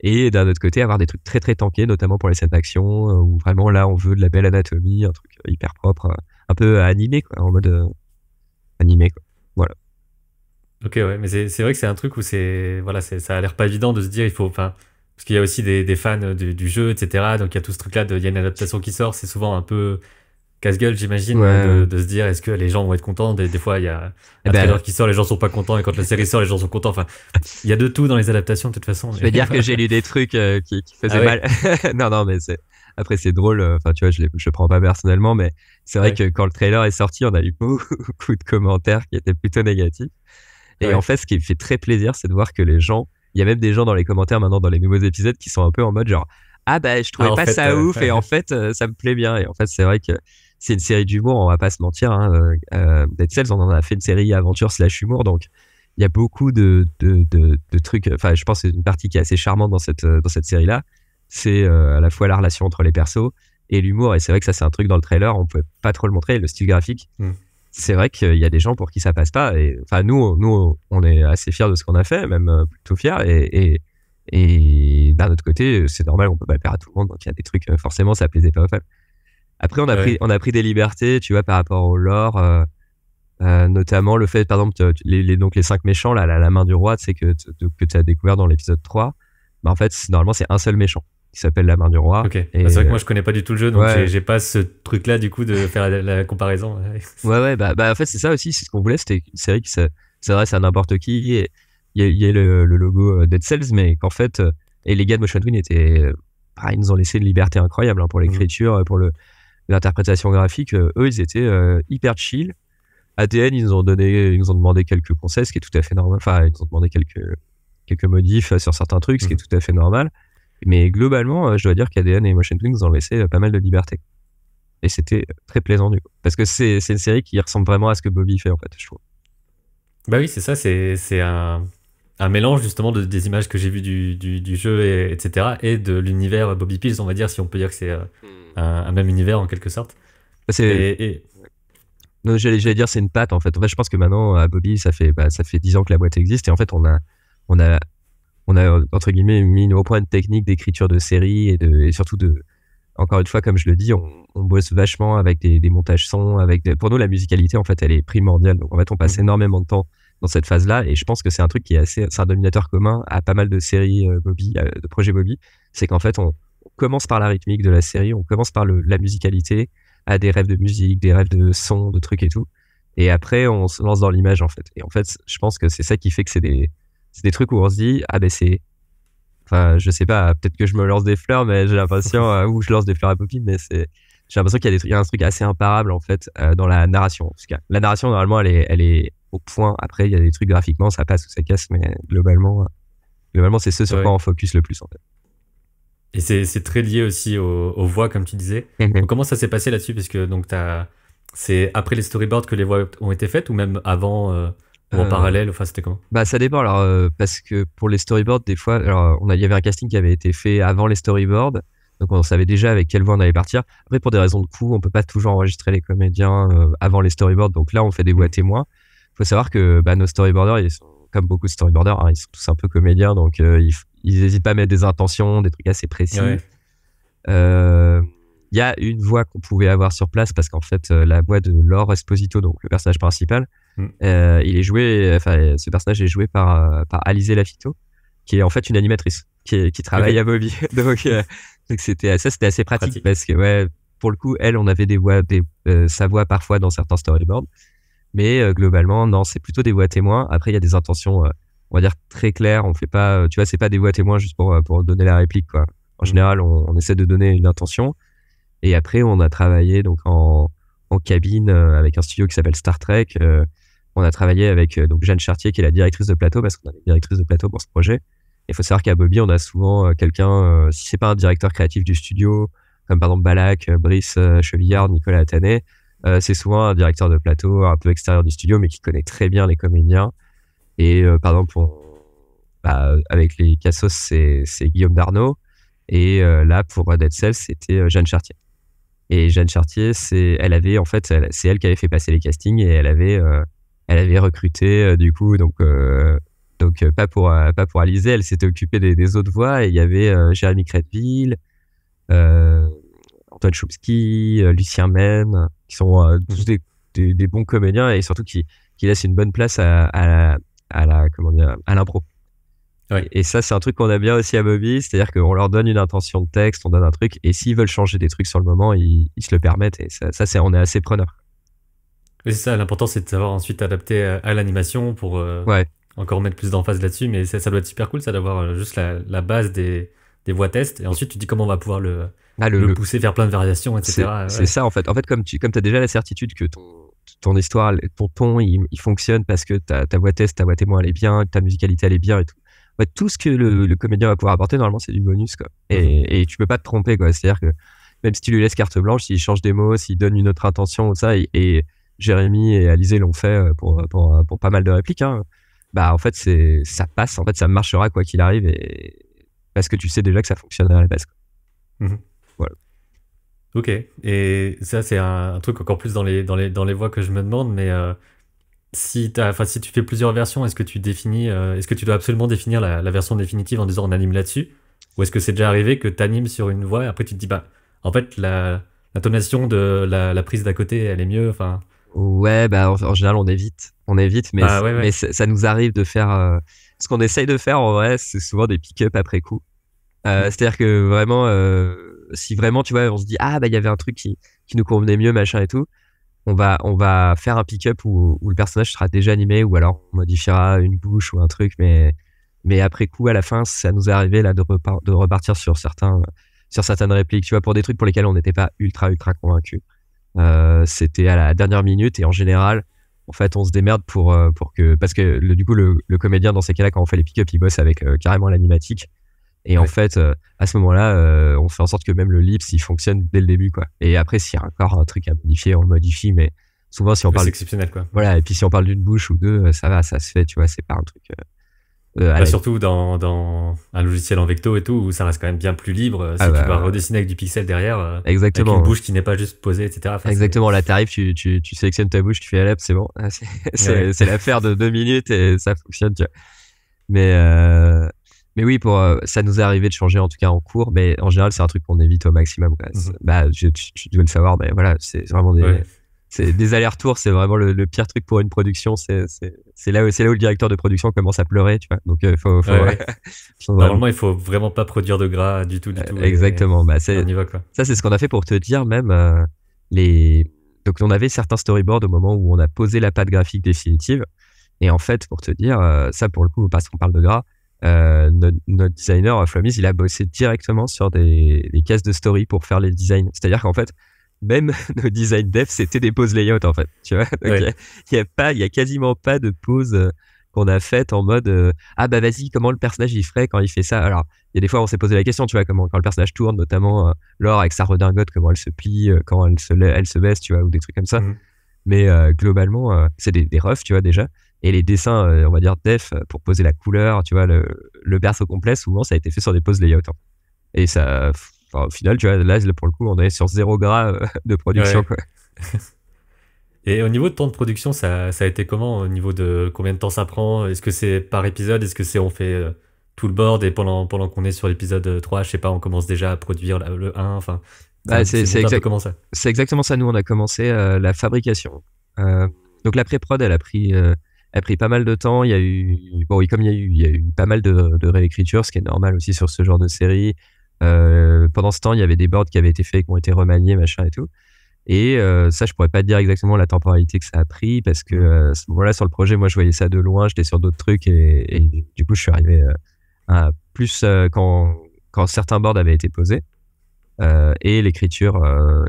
Et d'un autre côté, avoir des trucs très très tankés, notamment pour les scènes d'action, où vraiment là, on veut de la belle anatomie, un truc hyper propre, un peu animé, quoi, en mode animé, quoi. Voilà. Ok, ouais, mais c'est vrai que c'est un truc où voilà, ça a l'air pas évident de se dire, enfin, parce qu'il y a aussi des fans du jeu, etc. Donc il y a tout ce truc-là, il y a une adaptation qui sort, c'est souvent un peu casse-gueule, j'imagine, de se dire, est-ce que les gens vont être contents? Des fois, il y a un trailer qui sort, les gens sont pas contents, et quand la série sort, les gens sont contents. Enfin, il y a de tout dans les adaptations, de toute façon. Je vais dire que j'ai lu des trucs qui faisaient mal. Non, mais après, c'est drôle. Enfin, tu vois, je prends pas personnellement, mais c'est vrai que quand le trailer est sorti, on a eu beaucoup de commentaires qui étaient plutôt négatifs. Et en fait, ce qui me fait très plaisir, c'est de voir que il y a même des gens dans les commentaires maintenant dans les nouveaux épisodes qui sont un peu en mode genre, ah bah, je trouvais pas ça ouf, et en fait, ça me plaît bien. Et en fait, c'est vrai que c'est une série d'humour, on va pas se mentir, hein. Dead Cells, on en a fait une série aventure / humour, donc il y a beaucoup de trucs. Enfin, je pense que c'est une partie qui est assez charmante dans cette série-là. C'est à la fois la relation entre les persos et l'humour. Et c'est vrai que ça, c'est un truc dans le trailer, on pouvait pas trop le montrer, le style graphique. C'est vrai qu'il y a des gens pour qui ça passe pas. Et enfin, nous, on est assez fiers de ce qu'on a fait, même plutôt fiers. Et d'un autre côté, c'est normal, on peut pas plaire à tout le monde. Donc il y a des trucs, forcément, ça plaisait pas aux fans. Après, on a pris des libertés, tu vois, par rapport au lore, notamment le fait, par exemple, donc les 5 méchants, là, la main du roi, c'est que tu as découvert dans l'épisode 3. Bah, en fait, normalement, c'est un seul méchant qui s'appelle la main du roi. Ok. Et c'est vrai que moi, je connais pas du tout le jeu, donc j'ai pas ce truc-là, du coup, de faire la comparaison. Bah, en fait, c'est ça aussi, c'est ce qu'on voulait, c'était une série qui s'adresse à n'importe qui. Et il y a le logo Dead Cells, mais qu'en fait, et les gars de Motion Twin étaient, ils nous ont laissé une liberté incroyable, hein, pour l'écriture, pour l'interprétation graphique. Eux, ils étaient hyper chill. ADN, ils nous ont demandé quelques conseils, ce qui est tout à fait normal. Enfin, ils nous ont demandé quelques modifs sur certains trucs, ce qui est tout à fait normal. Mais globalement, je dois dire qu'ADN et Motion Twin nous ont laissé pas mal de liberté. Et c'était très plaisant, du coup. Parce que c'est une série qui ressemble vraiment à ce que Bobby fait, en fait, je trouve. Bah oui, c'est ça, c'est un mélange, justement, des images que j'ai vues du jeu, etc. et de l'univers Bobby Pills, on va dire, si on peut dire que c'est un même univers, en quelque sorte. Non, j'allais dire, c'est une patte, en fait. En fait, je pense que maintenant, à Bobby, ça fait 10 ans que la boîte existe. Et en fait, on a entre guillemets, mis au point une technique d'écriture de série et surtout encore une fois, comme je le dis, on bosse vachement avec des montages sons, pour nous, la musicalité, en fait, elle est primordiale. Donc, en fait, on passe énormément de temps dans cette phase-là. Et je pense que c'est un truc qui c'est un dominateur commun à pas mal de séries Bobby, de projets Bobby. C'est qu'en fait, on commence par la rythmique de la série, on commence par la musicalité, à des rêves de musique, des rêves de son, de trucs et tout. Et après, on se lance dans l'image, en fait. Et en fait, je pense que c'est ça qui fait que c'est des trucs où on se dit, ah ben enfin, je sais pas, peut-être que je me lance des fleurs, mais j'ai l'impression, ou je lance des fleurs à Bobby, mais j'ai l'impression qu'il y a un truc assez imparable, en fait, dans la narration. Parce que la narration, normalement, elle est au point. Après, il y a des trucs graphiquement, ça passe ou ça casse, mais globalement, c'est ce sur quoi on focus le plus, en fait. Et c'est très lié aussi aux voix, comme tu disais. Donc, comment ça s'est passé là-dessus? Parce que donc, c'est après les storyboards que les voix ont été faites, ou même avant, ou en parallèle? Enfin, c'était comment? Bah, ça dépend. Alors, parce que pour les storyboards, des fois, alors, il y avait un casting qui avait été fait avant les storyboards. Donc, on savait déjà avec quelle voix on allait partir. Après, pour des raisons de coût, on peut pas toujours enregistrer les comédiens avant les storyboards. Donc là, on fait des voix témoins. Faut savoir que nos storyboarders, ils sont, comme beaucoup de storyboarders, hein, ils sont tous un peu comédiens. Donc, ils hésitent pas à mettre des intentions, des trucs assez précis. Il y a une voix qu'on pouvait avoir sur place parce qu'en fait, la voix de Laure Esposito, donc le personnage principal, ce personnage est joué par Alizé Lafito, qui est en fait une animatrice qui travaille à Bobby. Donc c'était assez pratique parce que pour le coup, on avait sa voix parfois dans certains storyboards, mais globalement non, c'est plutôt des voix témoins. Après, il y a des intentions, on va dire très claires. On fait pas, tu vois, c'est pas des voix témoins juste pour donner la réplique, quoi. En général, on essaie de donner une intention. Et après, on a travaillé donc en cabine avec un studio qui s'appelle Star Trek. On a travaillé avec donc Jeanne Chartier, qui est la directrice de plateau, parce qu'on avait une directrice de plateau pour ce projet. Il faut savoir qu'à Bobby, on a souvent quelqu'un, si c'est pas un directeur créatif du studio comme par exemple Balak, Brice Chevillard, Nicolas Attané, c'est souvent un directeur de plateau un peu extérieur du studio, mais qui connaît très bien les comédiens. Et par exemple, avec les Cassos, c'est Guillaume Darnaud. Et là, pour Dead Cells, c'était Jeanne Chartier. Et Jeanne Chartier, c'est elle qui avait fait passer les castings, et elle avait recruté du coup, donc pas pour Alizé, elle s'était occupée des autres voix, et il y avait Jérémy Crédville, Antoine Choupski, Lucien Men, qui sont tous des bons comédiens, et surtout qui laissent une bonne place à l'impro. Ouais. Et ça, c'est un truc qu'on a bien aussi à Bobby, c'est-à-dire qu'on leur donne une intention de texte, on donne un truc, et s'ils veulent changer des trucs sur le moment, ils se le permettent, et on est assez preneur. Oui, c'est ça, l'important c'est de savoir ensuite adapter à l'animation pour encore mettre plus d'emphase là-dessus, mais ça doit être super cool, ça d'avoir juste la base des voix tests, et ensuite tu dis comment on va pouvoir le pousser, faire plein de variations, etc. C'est ça, en fait. En fait, comme t'as déjà la certitude que ton histoire, ton ton, il fonctionne parce que ta voix test, ta voix témoin, elle est bien, ta musicalité, elle est bien et tout. En fait, tout ce que le comédien va pouvoir apporter, normalement, c'est du bonus, quoi. Et tu peux pas te tromper, quoi. C'est-à-dire que même si tu lui laisses carte blanche, s'il change des mots, s'il donne une autre intention ou ça, et Jérémy et Alizé l'ont fait pour pas mal de répliques, hein, bah, en fait, ça passe, en fait, ça marchera quoi qu'il arrive, et parce que tu sais déjà que ça fonctionnera à la base, quoi. Voilà. Ok, et ça c'est un truc encore plus dans les voix que je me demande, mais si tu fais plusieurs versions, est-ce que tu définis, est-ce que tu dois absolument définir la version définitive en disant on anime là-dessus, ou est-ce que c'est déjà arrivé que tu animes sur une voix et après tu te dis bah en fait l'intonation de la prise d'à côté elle est mieux, enfin. Ouais, bah en général on évite, mais mais ça nous arrive de faire ce qu'on essaye de faire en vrai, c'est souvent des pick-up après coup. C'est-à-dire que vraiment, si vraiment, tu vois, on se dit, ah, bah, il y avait un truc qui nous convenait mieux, machin et tout, on va faire un pick-up où le personnage sera déjà animé, ou alors on modifiera une bouche ou un truc, mais après coup, à la fin, ça nous est arrivé, là, de repartir sur certaines répliques, tu vois, pour des trucs pour lesquels on n'était pas ultra convaincus. C'était à la dernière minute, et en général, en fait, on se démerde parce que du coup, le comédien, dans ces cas-là, quand on fait les pick-up, il bosse avec carrément l'animatique. Et en fait, à ce moment-là, on fait en sorte que même le lips, il fonctionne dès le début, quoi. Et après, s'il y a encore un truc à modifier, on le modifie, mais souvent, si on parle. C'est exceptionnel, quoi. Voilà, et puis si on parle d'une bouche ou deux, ça va, ça se fait, tu vois, c'est pas un truc. Surtout dans un logiciel en vecto et tout, où ça reste quand même bien plus libre. Si tu vas redessiner avec du pixel derrière, exactement, avec une bouche qui n'est pas juste posée, etc. Enfin, exactement, là, t'arrives, tu sélectionnes ta bouche, tu fais c'est bon. C'est l'affaire de 2 minutes et ça fonctionne, tu vois. Mais oui, ça nous est arrivé de changer en tout cas en cours, mais en général c'est un truc qu'on évite au maximum, quoi. Bah, tu dois le savoir, mais voilà, c'est vraiment des allers-retours, c'est vraiment le pire truc pour une production. C'est là où le directeur de production commence à pleurer, tu vois. Donc normalement il faut vraiment pas produire de gras du tout. Exactement. Bah, on y va, quoi. Ça c'est ce qu'on a fait pour te dire même donc on avait certains storyboards au moment où on a posé la patte graphique définitive, et en fait pour te dire ça, pour le coup, parce qu'on parle de gras, notre designer Flamis, il a bossé directement sur des cases de story pour faire les designs. C'est-à-dire qu'en fait, même nos design dev, c'était des poses layout, en fait, tu vois. Donc il y a quasiment pas de pause qu'on a faite en mode ah bah vas-y, comment le personnage il ferait quand il fait ça. Alors il y a des fois on s'est posé la question, tu vois, comment quand le personnage tourne, notamment Laure avec sa redingote, comment elle se plie, quand elle se baisse, tu vois, ou des trucs comme ça. Mais globalement c'est des refs, tu vois, déjà. Et les dessins, on va dire def, pour poser la couleur, tu vois, le perso complet, souvent ça a été fait sur des poses layout, hein. Et ça, au final, tu vois, là pour le coup on est sur 0 gras de production, quoi. Et au niveau de temps de production, ça a été comment? Au niveau de combien de temps ça prend? Est-ce que c'est par épisode? Est-ce que c'est on fait tout le board, et pendant qu'on est sur l'épisode 3, je sais pas, on commence déjà à produire le 1, enfin. C'est exactement ça. C'est exactement ça. Nous, on a commencé la fabrication. Donc la pré-prod, elle a pris pas mal de temps. Il y a eu, comme il y a eu pas mal de réécriture, ce qui est normal aussi sur ce genre de série. Pendant ce temps, il y avait des boards qui avaient été faits, qui ont été remaniés, machin et tout. Et ça, je pourrais pas te dire exactement la temporalité que ça a pris, parce que à ce moment-là, sur le projet, moi, je voyais ça de loin, j'étais sur d'autres trucs, et du coup, je suis arrivé à plus quand certains boards avaient été posés, et l'écriture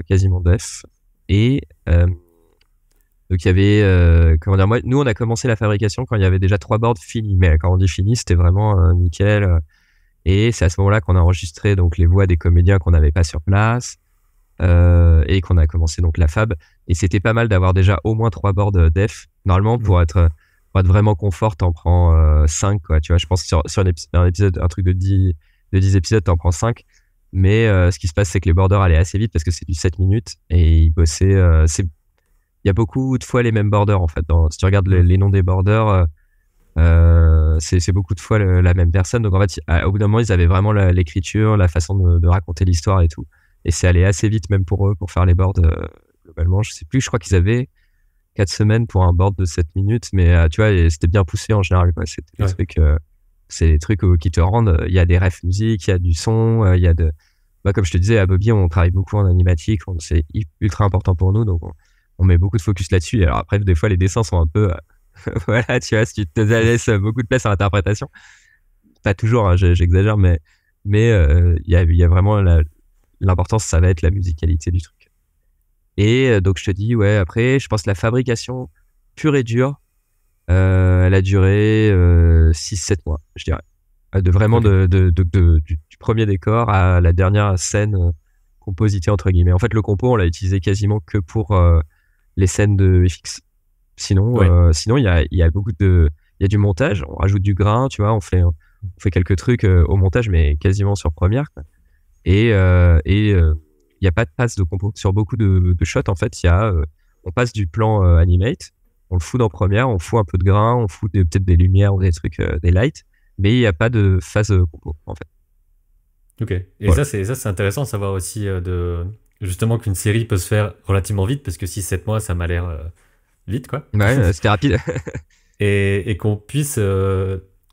quasiment def. Et donc il y avait comment dire, nous on a commencé la fabrication quand il y avait déjà 3 boards finis, mais quand on dit fini, c'était vraiment nickel. Et c'est à ce moment-là qu'on a enregistré donc les voix des comédiens qu'on n'avait pas sur place. et qu'on a commencé donc la fab. Et c'était pas mal d'avoir déjà au moins 3 boards def. Normalement, pour être vraiment confort, t'en prends 5, quoi. Tu vois, je pense que sur un épisode, un truc de 10 épisodes, t'en prends 5. Mais ce qui se passe, c'est que les borders allaient assez vite parce que c'est du 7 minutes et ils bossaient. Il y a beaucoup de fois les mêmes borders en fait. Si tu regardes les noms des borders, c'est beaucoup de fois la même personne. Donc en fait, au bout d'un moment, ils avaient vraiment l'écriture, la façon de raconter l'histoire et tout. Et c'est allé assez vite même pour eux pour faire les boards globalement. Je sais plus, je crois qu'ils avaient 4 semaines pour un board de 7 minutes, mais tu vois, c'était bien poussé en général, quoi. C'était des trucs, c'est des trucs qui te rendent. Il y a des refs musique, il y a du son, il y a comme je te disais, à Bobby, on travaille beaucoup en animatique, c'est ultra important pour nous, donc on met beaucoup de focus là-dessus. Alors après, des fois, les dessins sont un peu, voilà, tu vois, si tu te laisses beaucoup de place à l'interprétation, pas toujours, hein, j'exagère, mais il y a vraiment l'importance, ça va être la musicalité du truc. Et donc je te dis, ouais, après, je pense que la fabrication pure et dure, elle a duré 6-7 mois, je dirais. De vraiment du premier décor à la dernière scène compositée entre guillemets. En fait, le compo, on l'a utilisé quasiment que pour les scènes de FX. Sinon, il y a il y a du montage. On rajoute du grain, tu vois. On fait quelques trucs au montage, mais quasiment sur Premiere, quoi. Et il y a pas de passe de compo sur beaucoup de shots. En fait, on passe du plan animate, on le fout dans Premiere, on fout un peu de grain, on fout peut-être des lumières ou des trucs, des lights, mais il n'y a pas de phase compo en fait. Ok. Et voilà. ça c'est intéressant de savoir aussi justement qu'une série peut se faire relativement vite parce que 6-7 mois ça m'a l'air vite quoi. Ouais, c'était rapide. Et qu'on puisse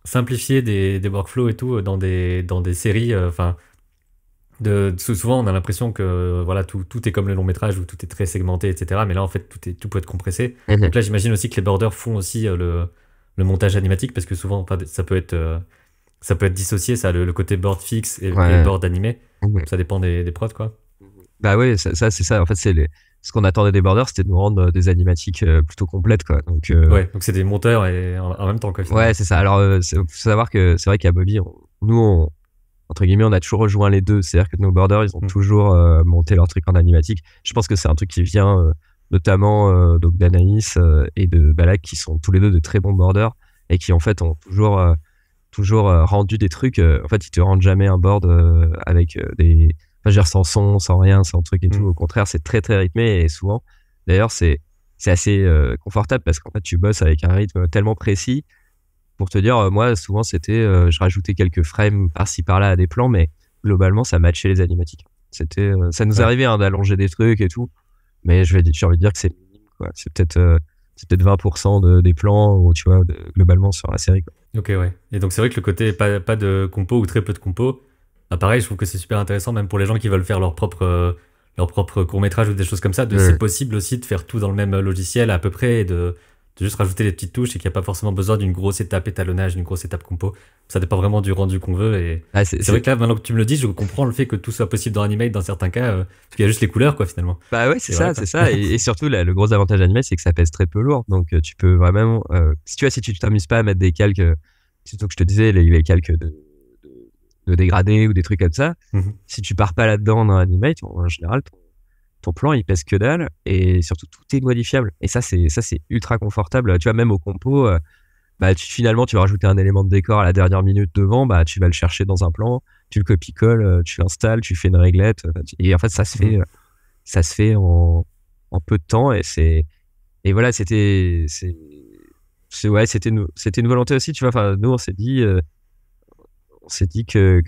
simplifier des workflows et tout dans des séries. Enfin, souvent on a l'impression que voilà tout est comme le long métrage où tout est très segmenté, etc. Mais là en fait tout peut être compressé. Donc là j'imagine aussi que les borders font aussi le montage animatique parce que souvent ça peut être dissocié, ça le côté board fixe et board animé. Ça dépend des prods quoi. Bah ouais, ça c'est ça. En fait, ce qu'on attendait des borders, c'était de nous rendre des animatiques plutôt complètes, quoi. Donc ouais, donc c'est des monteurs et en même temps quoi. Ouais, c'est ça. Alors faut savoir que c'est vrai qu'à Bobby, entre guillemets, on a toujours rejoint les deux. C'est-à-dire que nos borders, ils ont toujours monté leur truc en animatique. Je pense que c'est un truc qui vient notamment donc d'Anaïs et de Balak, qui sont tous les deux de très bons borders et qui en fait ont toujours rendu des trucs. En fait, ils te rendent jamais un board avec enfin, je veux dire, sans son, sans rien, sans truc et tout. Au contraire, c'est très très rythmé et souvent, d'ailleurs, c'est assez confortable parce qu'en fait, tu bosses avec un rythme tellement précis. Pour te dire, moi, souvent, c'était, je rajoutais quelques frames par-ci par-là à des plans, mais globalement, ça matchait les animatiques. Ça nous arrivait hein, d'allonger des trucs et tout, mais j'ai envie de dire que c'est minime, quoi. C'est peut-être 20% des plans, où, tu vois, globalement sur la série, quoi. Ok, ouais. Et donc c'est vrai que le côté pas de compo ou très peu de compo, bah pareil, je trouve que c'est super intéressant même pour les gens qui veulent faire leur propre court-métrage ou des choses comme ça. C'est possible aussi de faire tout dans le même logiciel à peu près et de juste rajouter des petites touches et qu'il n'y a pas forcément besoin d'une grosse étape étalonnage, d'une grosse étape compo. Ça dépend vraiment du rendu qu'on veut. Et c'est vrai que là, maintenant que tu me le dis, je comprends le fait que tout soit possible dans Animate dans certains cas, parce qu'il y a juste les couleurs, quoi, finalement. Bah ouais, c'est ça. Et surtout, le gros avantage d'Animate, c'est que ça pèse très peu lourd. Donc, tu peux vraiment, si tu t'amuses pas à mettre des calques, surtout que je te disais, les calques de dégradés ou des trucs comme ça, si tu pars pas là-dedans dans Animate, en général, ton plan il pèse que dalle et surtout tout est modifiable et ça c'est ultra confortable, tu vois. Même au compo, finalement tu vas rajouter un élément de décor à la dernière minute devant, tu vas le chercher dans un plan, tu le copies-colles, tu l'installes, tu fais une réglette et en fait ça se fait en peu de temps et voilà, c'était une volonté aussi, tu vois. Enfin, nous on s'est dit que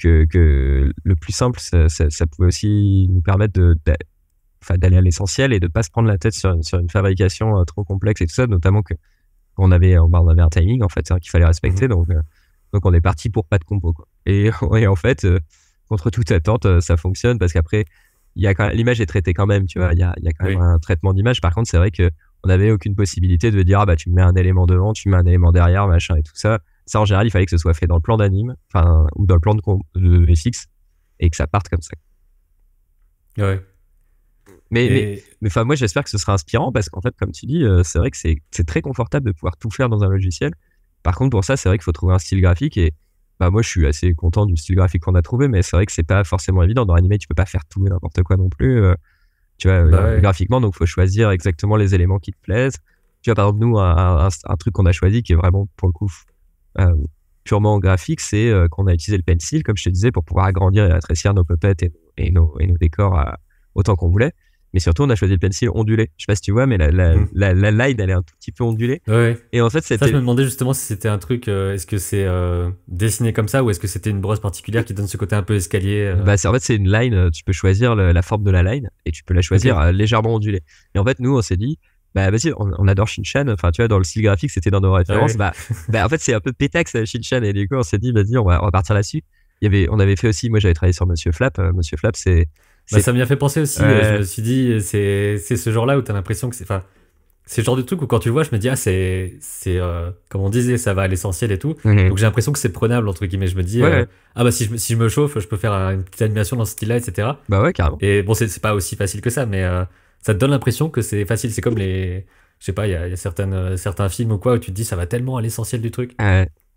le plus simple ça pouvait aussi nous permettre d'aller à l'essentiel et de pas se prendre la tête sur une fabrication trop complexe et tout ça, notamment qu'on avait un timing en fait, hein, qu'il fallait respecter. Donc on est parti pour pas de compo, quoi. Et en fait contre toute attente ça fonctionne parce qu'après l'image est traitée quand même, tu vois. Il y a quand même un traitement d'image. Par contre c'est vrai que on n'avait aucune possibilité de dire tu mets un élément devant, tu mets un élément derrière, machin et tout ça. Ça en général il fallait que ce soit fait dans le plan d'anime, enfin, ou dans le plan de FX et que ça parte comme ça. Ouais. Mais enfin, moi j'espère que ce sera inspirant parce qu'en fait, comme tu dis, c'est vrai que c'est très confortable de pouvoir tout faire dans un logiciel. Par contre, pour ça, c'est vrai qu'il faut trouver un style graphique et moi je suis assez content du style graphique qu'on a trouvé, mais c'est vrai que c'est pas forcément évident. Dans Animate, tu peux pas faire tout et n'importe quoi non plus. tu vois, Bah ouais. graphiquement, donc faut choisir exactement les éléments qui te plaisent. Tu vois, par exemple, nous, un truc qu'on a choisi qui est vraiment, pour le coup, euh, purement graphique, c'est qu'on a utilisé le pencil, comme je te disais, pour pouvoir agrandir et rétrécir nos puppets et nos décors autant qu'on voulait. Mais surtout, on a choisi le pencil ondulé. Je sais pas si tu vois, mais Hmm. la line, elle est un tout petit peu ondulée. Ouais, ouais. Et en fait, Ça, je me c'était, demandais justement si c'était un truc, est-ce que c'est dessiné comme ça ou est-ce que c'était une brosse particulière qui donne ce côté un peu escalier bah, en fait, c'est une line, tu peux choisir la forme de la line et tu peux la Ok. choisir légèrement ondulée. Et en fait, nous, on s'est dit, bah, vas-y, on adore Shin-Chan. Enfin, tu vois, dans le style graphique, c'était dans nos Ouais, références. ouais. Bah, en fait, c'est un peu pétax, Shin-Chan. Et du coup, on s'est dit, vas-y, on va partir là-dessus. On avait fait aussi, moi, j'avais travaillé sur Monsieur Flap. Monsieur Flap, Bah, c'est, ça m'y a fait penser aussi. Je euh, me suis dit, c'est ce genre-là où t'as l'impression que c'est. Enfin, c'est le genre de truc où quand tu le vois, je me dis, ah, comme on disait, ça va à l'essentiel et tout. mhm. Donc j'ai l'impression que c'est prenable, entre guillemets. Je me dis, Ouais, ouais. ah bah si je me chauffe, je peux faire une petite animation dans ce style-là, etc. Bah ouais, carrément. Et bon, c'est pas aussi facile que ça, mais ça te donne l'impression que c'est facile. C'est comme les. Je sais pas, il y a certains films ou quoi où tu te dis, ça va tellement à l'essentiel du truc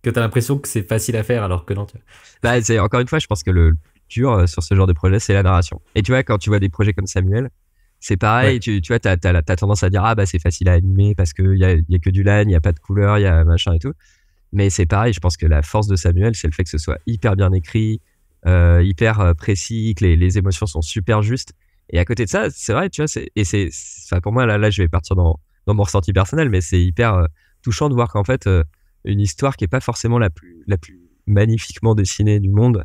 que t'as l'impression que c'est facile à faire alors que non. Tu vois. Bah, encore une fois, je pense que le plus dur sur ce genre de projet, c'est la narration. Et tu vois, quand tu vois des projets comme Samuel, c'est pareil, Ouais. tu vois, t'as tendance à dire, ah bah c'est facile à animer parce qu'il y a que du line, il y a pas de couleur, il y a machin et tout. Mais c'est pareil, je pense que la force de Samuel, c'est le fait que ce soit hyper bien écrit, hyper précis, que les émotions sont super justes. Et à côté de ça, c'est vrai, tu vois, enfin, pour moi, là, je vais partir dans mon ressenti personnel, mais c'est hyper touchant de voir qu'en fait, une histoire qui est pas forcément la plus magnifiquement dessinée du monde,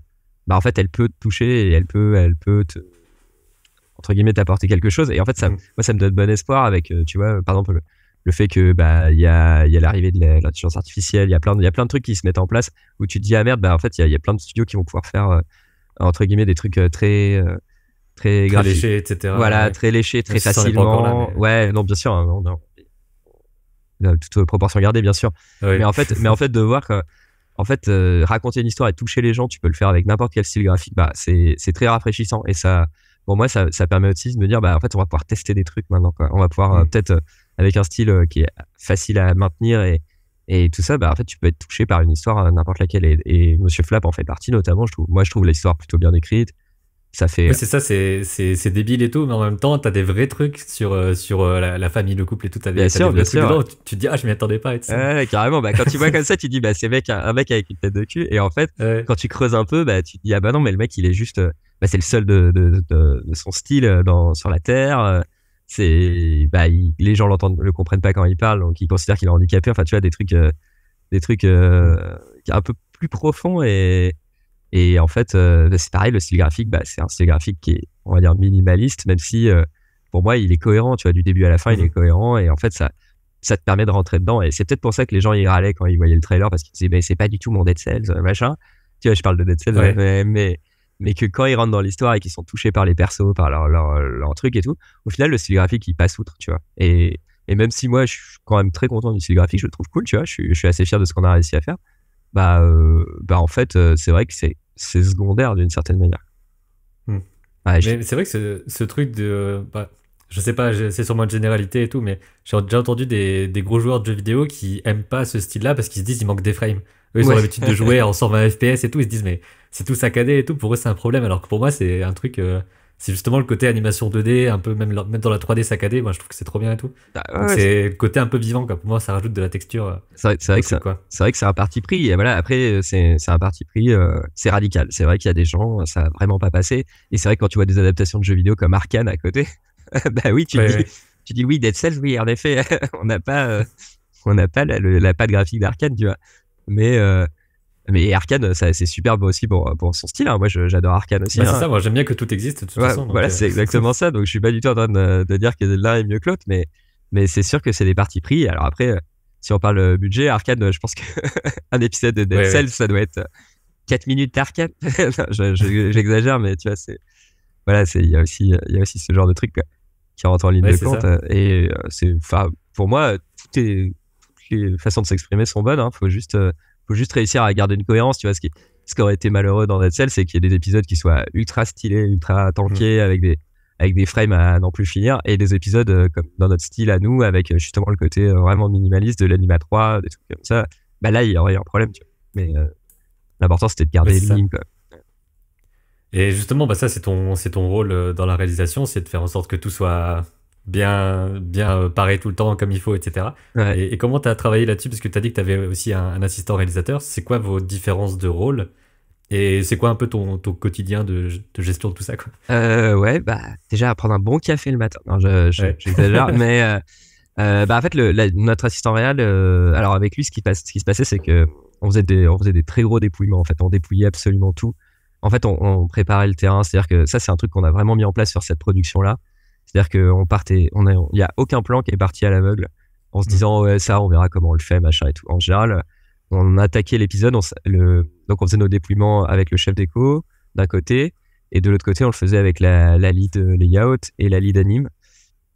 bah, en fait, elle peut te toucher et elle peut entre guillemets t'apporter quelque chose. Et en fait, Mhm. moi, ça me donne bon espoir avec, tu vois, par exemple, le fait que bah il y a l'arrivée de l'intelligence artificielle, il y a plein de trucs qui se mettent en place où tu te dis ah merde, bah en fait il y a plein de studios qui vont pouvoir faire entre guillemets des trucs très Très graphiques, léché, etc. voilà, Ouais. très léchés, Même très si ça n'est pas encore là, facilement. mais. Ouais, non, bien sûr, hein, non, toute proportion gardée, bien sûr. Mais Ouais. en fait de voir que en fait raconter une histoire et toucher les gens, tu peux le faire avec n'importe quel style graphique, bah c'est très rafraîchissant et ça pour moi ça permet aussi de me dire bah en fait on va pouvoir tester des trucs maintenant quoi. On va pouvoir Mhm. peut-être avec un style qui est facile à maintenir et tout ça, bah en fait tu peux être touché par une histoire n'importe laquelle et Monsieur Flap en fait partie notamment, je trouve l'histoire plutôt bien écrite. Ça fait Oui, c'est ça, c'est débile et tout, mais en même temps, t'as des vrais trucs sur la famille, le couple et tout. bien T'as des sûr, bien vrais trucs sûr. dedans où tu te dis, ah, je m'y attendais pas et tout ça. Ouais, carrément, bah, quand tu vois comme ça, tu dis, bah, c'est un mec avec une tête de cul. Et en fait, Ouais. quand tu creuses un peu, bah, tu te dis, ah bah non, mais le mec, il est juste, bah, c'est le seul de son style sur la Terre. Bah, les gens le comprennent pas quand il parle, donc ils considèrent qu'il est handicapé. Enfin, tu vois, des trucs Mm. qui est un peu plus profonds et en fait, bah, c'est pareil, le style graphique, bah, c'est un style graphique qui est, on va dire, minimaliste, même si, pour moi, il est cohérent, tu vois, du début à la fin, il est Mhm. cohérent et en fait, ça te permet de rentrer dedans. Et c'est peut-être pour ça que les gens y râlaient quand ils voyaient le trailer parce qu'ils disaient, mais c'est pas du tout mon Dead Cells, machin. Tu vois, je parle de Dead Cells, Ouais. mais que quand ils rentrent dans l'histoire et qu'ils sont touchés par les persos, par leur truc et tout, au final, le style graphique, il passe outre, tu vois. Et même si moi, je suis quand même très content du style graphique, je le trouve cool, tu vois, je suis assez fier de ce qu'on a réussi à faire. Bah en fait, c'est vrai que c'est secondaire d'une certaine manière. Mm. Ouais, Mais c'est vrai que ce truc de. Bah, je sais pas, c'est sûrement une généralité et tout, mais j'ai déjà entendu des gros joueurs de jeux vidéo qui aiment pas ce style-là parce qu'ils se disent il manque des frames. Eux, ils ont ouais. l'habitude de jouer en 120 FPS et tout, ils se disent mais c'est tout saccadé et tout, pour eux c'est un problème, alors que pour moi c'est un truc. C'est justement le côté animation 2D, un peu même dans la 3D saccadée, moi je trouve que c'est trop bien et tout. Ah, Donc ouais, c'est le côté un peu vivant, quoi. Pour moi ça rajoute de la texture c'est vrai au que c'est truc, quoi. c'est vrai que c'est un parti pris. Et voilà, après, c'est un parti pris, c'est radical. C'est vrai qu'il y a des gens, ça a vraiment pas passé. Et c'est vrai que quand tu vois des adaptations de jeux vidéo comme Arcane à côté, bah oui, Ouais, ouais. tu dis oui, Dead Cells, oui, en effet, on n'a pas la patte graphique d'Arcane, tu vois. Mais, euh, mais Arcane, ça, c'est superbe aussi pour son style, hein. Moi, j'adore Arcane aussi, Bah c'est hein. ça, moi j'aime bien que tout existe de toute Ouais, façon, donc. voilà, c'est exactement ça. Donc, je suis pas du tout en train de dire que l'un est mieux que l'autre, mais c'est sûr que c'est des partis pris. Alors après, si on parle budget, Arcane, je pense que un épisode de Dead Ouais, Cells, ouais. ça doit être 4 minutes d'Arcane. Non, j'exagère, mais tu vois, voilà, il y a aussi ce genre de truc quoi, qui rentre en ligne Ouais, de c'est compte. ça. Enfin, pour moi, toutes les façons de s'exprimer sont bonnes. Hein. Faut juste réussir à garder une cohérence. Tu vois, ce qui aurait été malheureux dans Dead Cell, c'est qu'il y ait des épisodes qui soient ultra stylés, ultra Mhm. tankés, avec des frames à n'en plus finir, et des épisodes comme dans notre style à nous, avec justement le côté vraiment minimaliste de l'anima 3, des trucs comme ça. Bah là, il y aurait eu un problème, tu vois. Mais l'important, c'était de Ouais, garder c'est une ça. ligne, quoi. Et justement, bah ça, c'est ton rôle dans la réalisation, c'est de faire en sorte que tout soit bien pareil tout le temps comme il faut, etc. Ouais. Et comment tu as travaillé là-dessus? Parce que tu as dit que tu avais aussi un assistant réalisateur. C'est quoi vos différences de rôle? Et c'est quoi un peu ton quotidien de gestion de tout ça, quoi? Ouais, bah déjà à prendre un bon café le matin. Non, Ouais. j'exagère, mais bah en fait notre assistant réel, alors avec lui ce qui se passait c'est que on faisait des très gros dépouillements en fait, on dépouillait absolument tout. En fait, on préparait le terrain, c'est-à-dire que ça c'est un truc qu'on a vraiment mis en place sur cette production là. C'est-à-dire que il y a aucun plan qui est parti à l'aveugle en se Mm. disant ouais ça on verra comment on le fait machin et tout. En général, on attaquait l'épisode, donc on faisait nos dépouillements avec le chef déco d'un côté et de l'autre côté on le faisait avec la lead layout et la lead anime.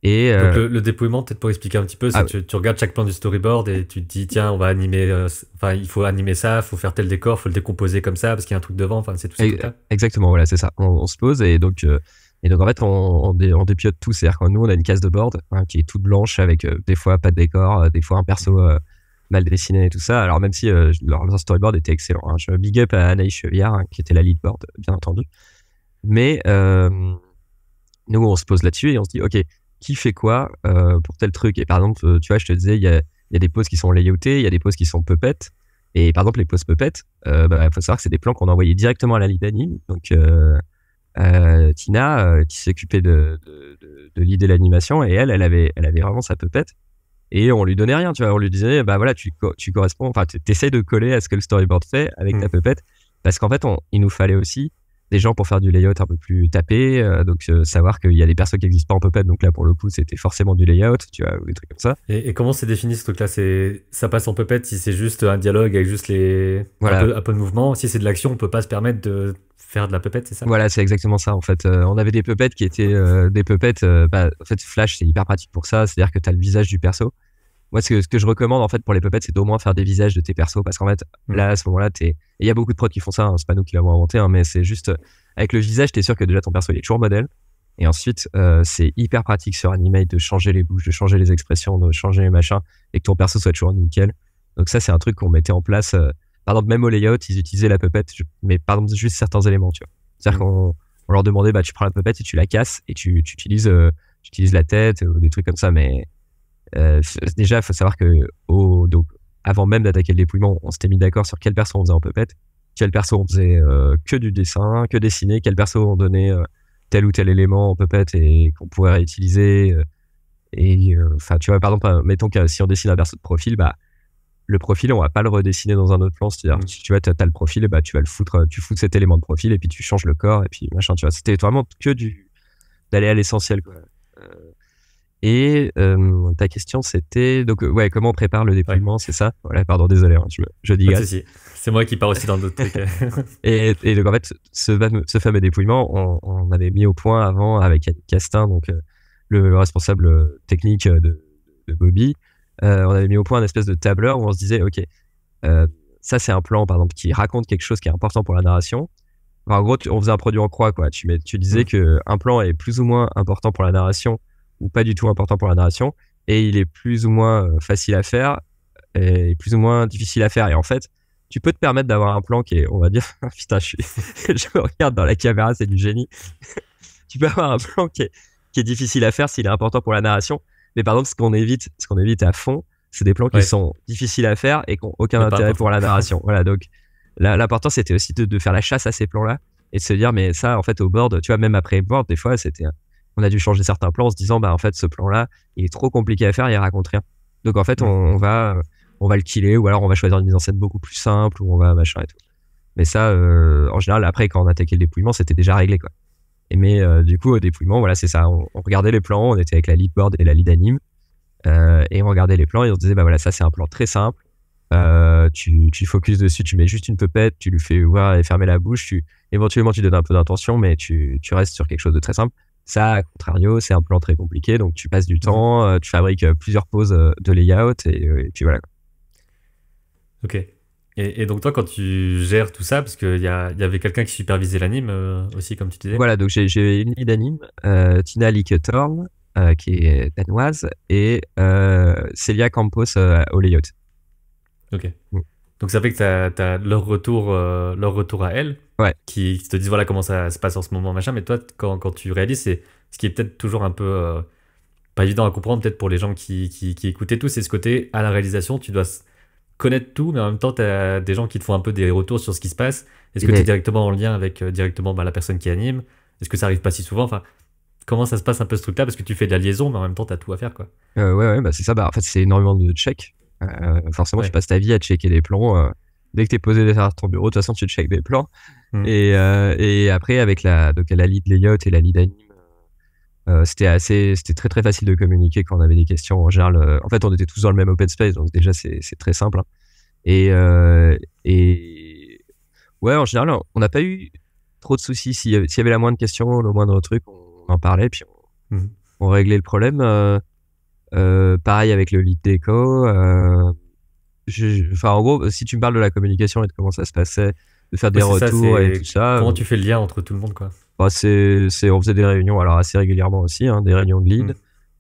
Et Donc le dépouillement, peut-être pour expliquer un petit peu, ah c'est tu regardes chaque plan du storyboard et tu te dis, tiens, on va animer, enfin, il faut animer ça, faut faire tel décor, faut le décomposer comme ça parce qu'il y a un truc devant, enfin, c'est tous ces trucs-là. Exactement, voilà, c'est ça. On se pose et donc en fait on dépiote tout. C'est-à-dire que nous on a une case de board qui est toute blanche avec des fois pas de décor, des fois un perso mal dessiné et tout ça. Alors même si leur storyboard était excellent. Je big up à Anaïs Chevillard qui était la lead board bien entendu. Mais nous on se pose là-dessus et on se dit ok qui fait quoi pour tel truc. Et par exemple tu vois je te disais il y a des poses qui sont layoutées, il y a des poses qui sont puppet. Et par exemple les poses puppet, bah, faut savoir que c'est des plans qu'on a envoyés directement à la lead anime. Donc Tina qui s'occupait de l'idée de l'animation et elle avait vraiment sa puppet et on lui donnait rien, tu vois, on lui disait bah voilà tu corresponds, enfin t'essayes de coller à ce que le storyboard fait avec ta puppet parce qu'en fait il nous fallait aussi des gens pour faire du layout un peu plus tapé, donc savoir qu'il y a des persos qui existent pas en puppet, donc là pour le coup c'était forcément du layout, tu vois, ou des trucs comme ça. Et comment c'est défini ce truc-là? Ça passe en puppet si c'est juste un dialogue avec juste Voilà. un peu de mouvement. Si c'est de l'action, on peut pas se permettre de faire de la puppet, c'est ça? Voilà, c'est exactement ça en fait. On avait des puppets qui étaient des puppets. Bah, en fait, Flash c'est hyper pratique pour ça. C'est-à-dire que tu as le visage du perso. Moi, ce que je recommande en fait pour les puppets, c'est d'au moins faire des visages de tes persos parce qu'en fait, là à ce moment-là, il y a beaucoup de prods qui font ça. C'est pas nous qui l'avons inventé, mais c'est juste avec le visage, t'es sûr que déjà ton perso il est toujours modèle. Et ensuite, c'est hyper pratique sur Animate de changer les bouches, de changer les expressions, de changer les machins et que ton perso soit toujours nickel. Donc ça, c'est un truc qu'on mettait en place. Par exemple, même au layout, ils utilisaient la puppet, mais par exemple juste certains éléments, tu vois. C'est-à-dire qu'on leur demandait, bah, tu prends la puppet et tu la casses et tu utilises la tête ou des trucs comme ça. Mais déjà, il faut savoir que donc, avant même d'attaquer le dépouillement, on s'était mis d'accord sur quel perso on faisait en puppet, quel perso on faisait que du dessin, que dessiner, quel perso on donnait tel ou tel élément en puppet et qu'on pourrait réutiliser. Enfin, tu vois, par exemple, mettons que si on dessine un perso de profil, bah, le profil, on va pas le redessiner dans un autre plan. C'est-à-dire, tu vois, t'as le profil, et bah, tu vas tu fous cet élément de profil, et puis tu changes le corps, et puis machin, tu vois. C'était vraiment que d'aller à l'essentiel, quoi. Ta question, c'était, donc, ouais, comment on prépare le déploiement, c'est ça? Voilà, pardon, désolé, hein, je Pas de digresse. souci. C'est moi qui pars aussi dans d'autres trucs. Et donc, en fait, ce fameux dépouillement, on avait mis au point avant avec Yannick Castin, donc, le responsable technique de Bobby. On avait mis au point une espèce de tableur où on se disait, ok, ça c'est un plan par exemple qui raconte quelque chose qui est important pour la narration. Enfin, en gros, on faisait un produit en croix, quoi. Tu disais que un plan est plus ou moins important pour la narration ou pas du tout important pour la narration, et il est plus ou moins facile à faire et plus ou moins difficile à faire. Et en fait, tu peux te permettre d'avoir un plan qui est, on va dire, putain, je me regarde dans la caméra, c'est du génie. Tu peux avoir un plan qui est difficile à faire s'il est important pour la narration. Mais par exemple, ce qu'on évite à fond, c'est des plans qui sont difficiles à faire et qui n'ont aucun intérêt pour la narration. Voilà, donc l'important c'était aussi de faire la chasse à ces plans-là et de se dire, mais ça, en fait, au board, tu vois, même après board, des fois, on a dû changer certains plans en se disant, bah, en fait, ce plan-là, il est trop compliqué à faire, il raconte rien. Donc, en fait, on va le killer ou alors on va choisir une mise en scène beaucoup plus simple ou on va machin et tout. Mais ça, en général, après, quand on attaquait le dépouillement, c'était déjà réglé, quoi. Mais du coup, au dépouillement, voilà, c'est ça. On regardait les plans, on était avec la lead board et la lead anime, et on regardait les plans et on se disait, bah voilà, ça c'est un plan très simple. Tu focuses dessus, tu mets juste une puppet, tu lui fais ouvrir et fermer la bouche, éventuellement tu donnes un peu d'intention, mais tu restes sur quelque chose de très simple. Ça, à contrario, c'est un plan très compliqué, donc tu passes du temps, tu fabriques plusieurs poses de layout et puis voilà. Ok. Et donc toi, quand tu gères tout ça, parce qu'il y avait quelqu'un qui supervisait l'anime aussi, comme tu disais. Voilà, donc j'ai une lead anime, Tina Licketorn, qui est danoise, et Celia Campos au layout. Ok. Donc ça fait que t'as leur retour à elles, Ouais. qui te disent voilà comment ça se passe en ce moment, machin. Mais toi, quand tu réalises, c'est ce qui est peut-être toujours un peu pas évident à comprendre, peut-être pour les gens qui écoutaient tout, c'est ce côté à la réalisation, tu dois connaître tout, mais en même temps, t'as des gens qui te font un peu des retours sur ce qui se passe. Est-ce que tu es directement en lien avec directement la personne qui anime? Est-ce que ça arrive pas si souvent? Enfin, comment ça se passe un peu ce truc-là? Parce que tu fais de la liaison, mais en même temps, t'as tout à faire, quoi. Ouais, bah c'est ça. Bah, en fait, c'est énormément de checks. Forcément, tu Ouais. passes ta vie à checker des plans. Dès que t'es posé derrière ton bureau, de toute façon, tu checkes des plans. Mm. Et après, avec donc la lead layout et la lead anime, c'était très très facile de communiquer quand on avait des questions. En général, en fait, on était tous dans le même open space, donc déjà c'est très simple. Hein. Et ouais, en général, on n'a pas eu trop de soucis. S'il y avait la moindre question, le moindre truc, on en parlait, puis Mm. on réglait le problème. Pareil avec le lead déco. Enfin, en gros, si tu me parles de la communication et de comment ça se passait, de faire des Ouais, c'est ça, retours et tout c'est ça, comment tu fais le lien entre tout le monde, quoi. bah, on faisait des réunions, alors assez régulièrement aussi, hein, des réunions de lead.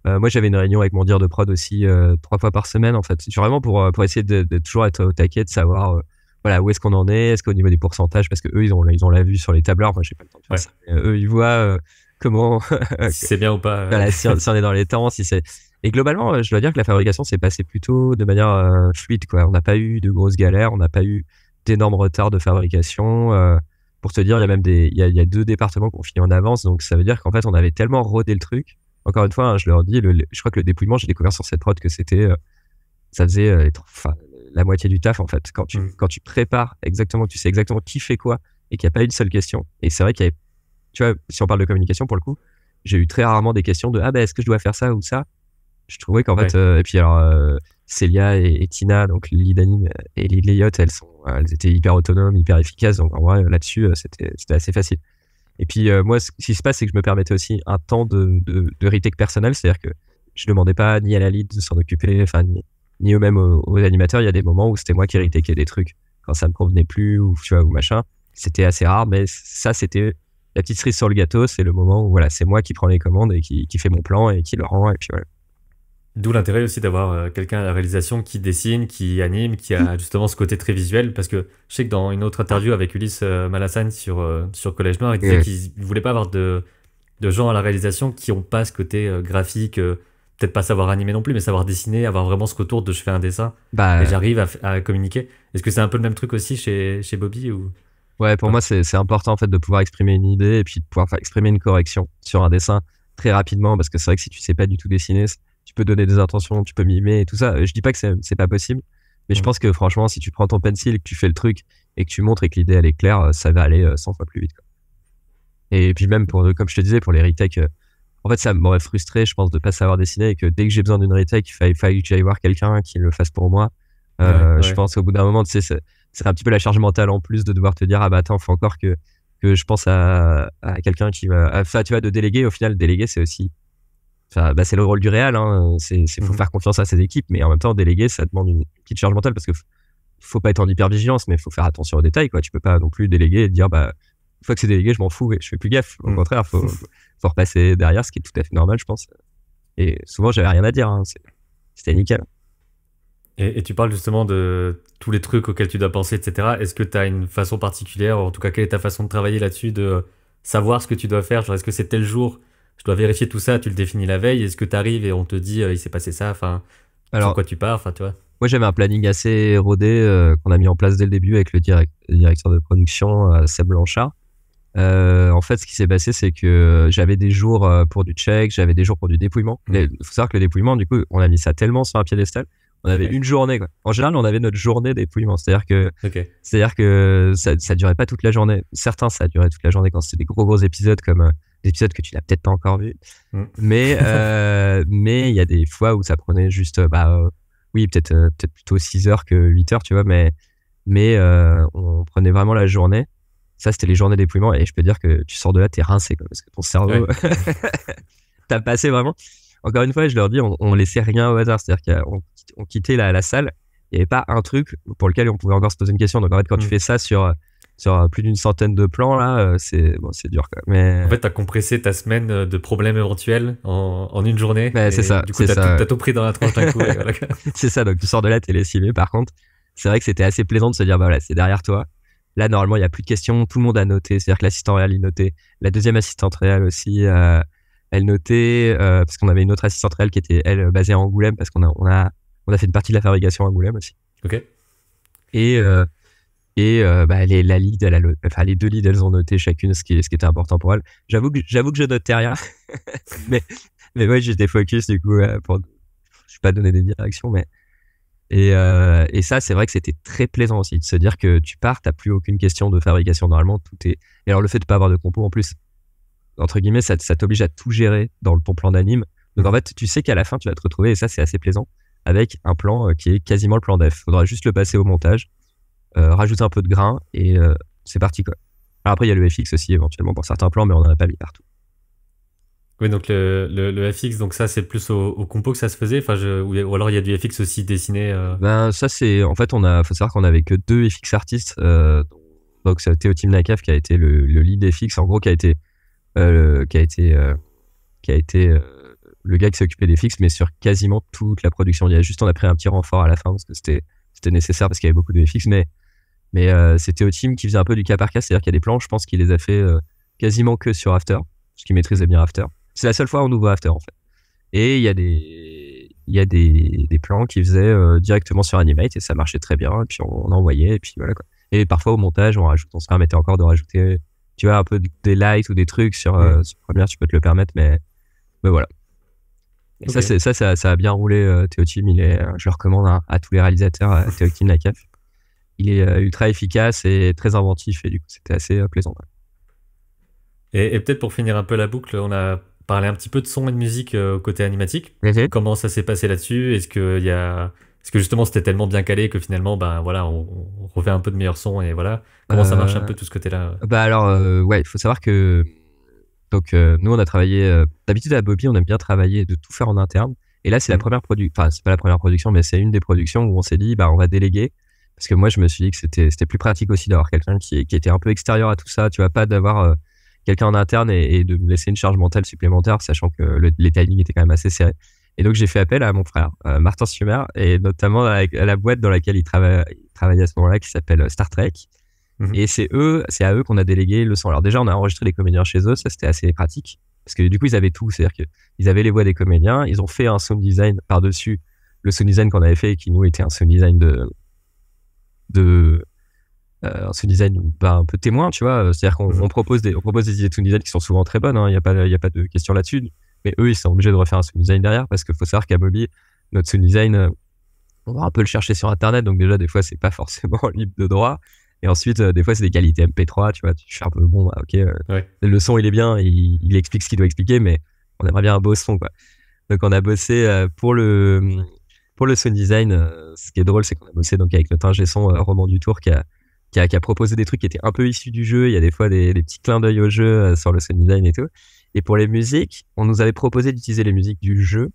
Mm. Moi, j'avais une réunion avec mon dire de prod aussi 3 fois par semaine, en fait. C'est vraiment pour essayer de toujours être au taquet, de savoir voilà, où est-ce qu'on en est qu'au niveau des pourcentages, parce que eux, ils ont la vue sur les tableurs. Moi, j'ai pas le temps de faire Ouais. ça. Mais, eux, ils voient comment, Si c'est bien ou pas. voilà, si on est dans les temps, si c'est. Et globalement, je dois dire que la fabrication s'est passée plutôt de manière fluide, quoi. On n'a pas eu de grosses galères, on n'a pas eu d'énormes retards de fabrication. Pour te dire, il y a même il y a 2 départements qui ont fini en avance, donc ça veut dire qu'en fait, on avait tellement rodé le truc. Encore une fois, hein, je leur dis, je crois que le dépouillement, j'ai découvert sur cette prod que ça faisait enfin, la moitié du taf en fait. Quand tu prépares exactement, que tu sais exactement qui fait quoi et qu'il n'y a pas une seule question. Et c'est vrai qu'il y avait, tu vois, si on parle de communication pour le coup, j'ai eu très rarement des questions de ah ben est-ce que je dois faire ça ou ça. Je trouvais qu'en fait, et puis alors Célia et Tina, donc lead anime et lead layout, elles étaient hyper autonomes, hyper efficaces. Donc en vrai là-dessus, c'était assez facile. Et puis moi, ce qui se passe, c'est que je me permettais aussi un temps de retake personnel, c'est-à-dire que je demandais pas ni à la lead de s'en occuper, enfin ni eux-mêmes aux animateurs. Il y a des moments où c'était moi qui retakeais des trucs quand ça me convenait plus ou tu vois ou machin. C'était assez rare, mais ça c'était la petite cerise sur le gâteau. C'est le moment où voilà, c'est moi qui prends les commandes et qui fait mon plan et qui le rend et puis voilà. D'où l'intérêt aussi d'avoir quelqu'un à la réalisation qui dessine, qui anime, qui a justement ce côté très visuel. Parce que je sais que dans une autre interview avec Ulysse Malassane sur Collège Noir, il disait qu'il ne voulait pas avoir de gens à la réalisation qui n'ont pas ce côté graphique, peut-être pas savoir animer non plus, mais savoir dessiner, avoir vraiment ce retour de je fais un dessin et j'arrive à communiquer. Est-ce que c'est un peu le même truc aussi chez Bobby ou... Ouais, pour moi, c'est important en fait de pouvoir exprimer une idée et puis de pouvoir exprimer une correction sur un dessin très rapidement parce que c'est vrai que si tu sais pas du tout dessiner, tu peux donner des intentions, tu peux mimer et tout ça. Je dis pas que c'est pas possible, mais je pense que franchement, si tu prends ton pencil, que tu fais le truc et que tu montres et que l'idée elle est claire, ça va aller 100 fois plus vite, quoi. Et puis même comme je te disais, pour les retakes, en fait, ça m'aurait frustré, je pense, de pas savoir dessiner et que dès que j'ai besoin d'une retake, il fallait que j'aille voir quelqu'un qui le fasse pour moi. Je pense qu'au bout d'un moment, tu sais, c'est un petit peu la charge mentale en plus de devoir te dire, ah bah attends, faut encore que je pense à quelqu'un qui va, enfin, tu vois, de déléguer. Au final, déléguer, c'est aussi, enfin, bah, c'est le rôle du réal, hein. Faut faire confiance à ses équipes, mais en même temps, déléguer, ça demande une petite charge mentale parce que faut pas être en hypervigilance, mais faut faire attention aux détails, quoi. Tu peux pas non plus déléguer et te dire, bah, une fois que c'est délégué, je m'en fous et je fais plus gaffe. Au contraire, faut repasser derrière, ce qui est tout à fait normal, je pense. Et souvent, j'avais rien à dire, hein. C'était nickel. Et tu parles justement de tous les trucs auxquels tu dois penser, etc. Est-ce que tu as une façon particulière, ou en tout cas, quelle est ta façon de travailler là-dessus, de savoir ce que tu dois faire? Genre, est-ce que c'est tel jour, je dois vérifier tout ça, tu le définis la veille? Est-ce que tu arrives et on te dit, il s'est passé ça, enfin, sur quoi tu pars, enfin, tu vois? Moi, j'avais un planning assez rodé qu'on a mis en place dès le début avec le directeur de production, Seb Blanchard. En fait, ce qui s'est passé, c'est que j'avais des jours pour du check, j'avais des jours pour du dépouillement. Il faut savoir que le dépouillement, du coup, on a mis ça tellement sur un piédestal. On avait une journée, quoi. En général, on avait notre journée dépouillement. C'est-à-dire que ça durait pas toute la journée. Certains, ça durait toute la journée quand c'était des gros épisodes comme des épisodes que tu n'as peut-être pas encore vus. Mais il y a des fois où ça prenait juste, oui, peut-être plutôt 6 heures que 8 heures, tu vois, mais on prenait vraiment la journée. Ça, c'était les journées dépouillement et je peux dire que tu sors de là, t'es rincé, quoi, parce que ton cerveau, t'as passé vraiment. Encore une fois, je leur dis, on laissait rien au hasard. C'est-à-dire qu'on quittait la salle, il n'y avait pas un truc pour lequel on pouvait encore se poser une question. Donc en fait, quand tu fais ça sur plus d'une centaine de plans, là, c'est dur, quoi. Mais... En fait, t'as compressé ta semaine de problèmes éventuels en une journée. C'est ça. Du coup, t'as tout pris dans la tranche d'un coup. Voilà. C'est ça, donc tu sors de là, t'es lessivé. Par contre, c'est vrai que c'était assez plaisant de se dire, bah voilà, c'est derrière toi. Là, normalement, il y a plus de questions, tout le monde a noté, c'est-à-dire que l'assistant réel, il notait. La deuxième assistante réelle aussi, elle notait, parce qu'on avait une autre assistante réelle qui était, elle, basée à Angoulême, parce qu'on a fait une partie de la fabrication à Angoulême aussi. Ok. Et, bah, la lead, enfin, les deux leads, elles ont noté chacune ce qui était important pour elles. J'avoue que je notais rien. mais, ouais, j'étais focus, du coup, je vais pas donner des directions, mais, et ça, c'est vrai que c'était très plaisant aussi de se dire que tu pars, t'as plus aucune question de fabrication. Normalement, tout est, et alors le fait de pas avoir de compo, en plus, entre guillemets, ça t'oblige à tout gérer dans ton plan d'anime. Donc, en fait, tu sais qu'à la fin, tu vas te retrouver, et ça, c'est assez plaisant, avec un plan qui est quasiment le plan def. Faudra juste le passer au montage, rajouter un peu de grain, et c'est parti, quoi. Alors après, il y a le FX aussi, éventuellement, pour certains plans, mais on en a pas mis partout. Oui, donc le FX, donc ça, c'est plus au compo que ça se faisait, enfin, ou alors il y a du FX aussi dessiné. Ben, ça, c'est, en fait, faut savoir qu'on avait que 2 FX artistes, donc c'est Théo Tim Nakaf qui a été le lead FX, en gros, qui a été le gars qui s'est occupé des FX, mais sur quasiment toute la production. On a pris un petit renfort à la fin parce que c'était nécessaire parce qu'il y avait beaucoup de FX, mais c'était au team qui faisait un peu du cas par cas, c'est-à-dire qu'il y a des plans, je pense qu'il les a fait quasiment que sur After, parce qu'il maîtrisait bien After. C'est la seule fois où on ouvre After, en fait. Et il y a des plans qu'il faisait directement sur Animate, et ça marchait très bien, et puis on envoyait, et puis voilà, quoi. Et parfois au montage, on se permettait encore de rajouter, tu vois, un peu des lights ou des trucs sur Premiere, tu peux te le permettre, mais voilà. Et okay. ça a bien roulé. Théo Tim, je le recommande à tous les réalisateurs, Théo Tim Nakaf. Il est ultra efficace et très inventif, et du coup, c'était assez plaisant. Et peut-être pour finir un peu la boucle, on a parlé un petit peu de son et de musique côté animatique. Comment ça s'est passé là-dessus? Est-ce que justement c'était tellement bien calé que finalement, ben voilà, on refait un peu de meilleur son et voilà. Comment ça marche un peu tout ce côté-là? Bah alors, ouais, il faut savoir que donc nous on a travaillé. D'habitude à Bobby, on aime bien travailler, de tout faire en interne. Et là, c'est la première production. Enfin, c'est pas la première production, mais c'est une des productions où on s'est dit, bah on va déléguer. Parce que moi, je me suis dit que c'était plus pratique aussi d'avoir quelqu'un qui était un peu extérieur à tout ça. Tu vois, pas d'avoir quelqu'un en interne et de me laisser une charge mentale supplémentaire, sachant que les timings étaient quand même assez serrés. Et donc, j'ai fait appel à mon frère, Martin Sumer, et notamment à la boîte dans laquelle il travaillait à ce moment-là, qui s'appelle Star Trek. Et c'est à eux qu'on a délégué le son. Alors déjà, on a enregistré les comédiens chez eux, ça c'était assez pratique. Parce que du coup, ils avaient tout. C'est-à-dire qu'ils avaient les voix des comédiens, ils ont fait un sound design par-dessus le sound design qu'on avait fait, qui nous était un sound design un sound design un peu témoin, tu vois. C'est-à-dire qu'on propose des idées de sound design qui sont souvent très bonnes, hein. Il y a pas de question là-dessus. Mais eux, ils sont obligés de refaire un sound design derrière, parce qu'il faut savoir qu'à Bobby, notre sound design, on va un peu le chercher sur Internet. Donc déjà, des fois, c'est pas forcément libre de droit. Et ensuite, des fois, c'est des qualités MP3, tu vois. Tu fais un peu, bon, ok, le son, il est bien, il explique ce qu'il doit expliquer, mais on aimerait bien un beau son, quoi. Donc, on a bossé pour le sound design. Ce qui est drôle, c'est qu'on a bossé donc avec notre ingé son Roman Dutour qui a proposé des trucs qui étaient un peu issus du jeu. Il y a des fois des petits clins d'œil au jeu sur le sound design et tout. Et pour les musiques, on nous avait proposé d'utiliser les musiques du jeu,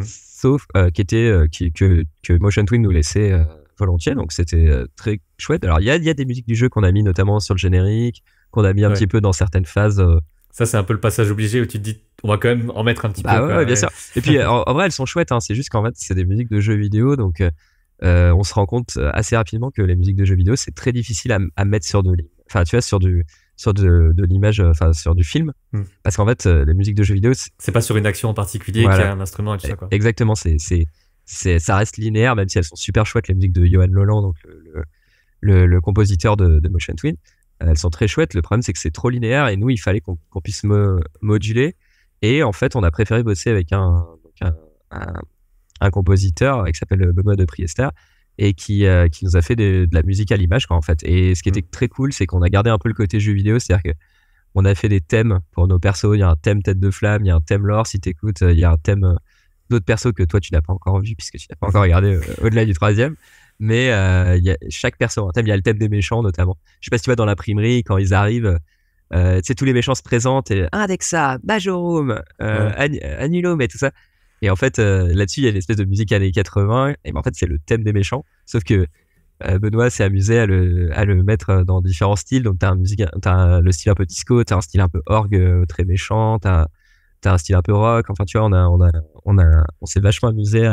sauf que Motion Twin nous laissait volontiers, donc c'était très chouette. Alors il y a des musiques du jeu qu'on a mis notamment sur le générique, qu'on a mis un petit peu dans certaines phases. Ça, c'est un peu le passage obligé où tu te dis, on va quand même en mettre un petit peu. Ouais, bien sûr. Et puis en vrai, elles sont chouettes, hein. C'est juste qu'en fait, c'est des musiques de jeux vidéo, donc on se rend compte assez rapidement que les musiques de jeux vidéo, c'est très difficile à mettre sur enfin, tu vois, sur de l'image, enfin sur du film, parce qu'en fait, les musiques de jeux vidéo, c'est pas sur une action en particulier, voilà, qui a un instrument et tout ça, quoi. Exactement, ça reste linéaire, même si elles sont super chouettes, les musiques de Johan Loland, donc le compositeur de Motion Twin. Elles sont très chouettes. Le problème, c'est que c'est trop linéaire, et nous, il fallait qu'on puisse moduler. Et en fait, on a préféré bosser avec un compositeur qui s'appelle Benoît de Priester, et qui nous a fait de la musique à l'image, quoi, en fait. Et ce qui était très cool, c'est qu'on a gardé un peu le côté jeu vidéo, c'est-à-dire que on a fait des thèmes pour nos persos. Il y a un thème tête de flamme, il y a un thème lore, si t'écoutes, il y a un thème d'autres persos que toi tu n'as pas encore vu puisque tu n'as pas encore regardé au-delà du 3e. Mais il y a chaque perso un thème. Il y a le thème des méchants notamment. Je sais pas si tu vois dans l'imprimerie quand ils arrivent, tu sais, tous les méchants se présentent, et Indexa, Bajorum, Anulome et tout ça. Et en fait, là-dessus, il y a une espèce de musique années 80. Et ben, en fait, c'est le thème des méchants. Sauf que Benoît s'est amusé à le mettre dans différents styles. Donc, t'as le style un peu disco, t'as un style un peu orgue très méchant, t'as un style un peu rock. Enfin, tu vois, on s'est vachement amusé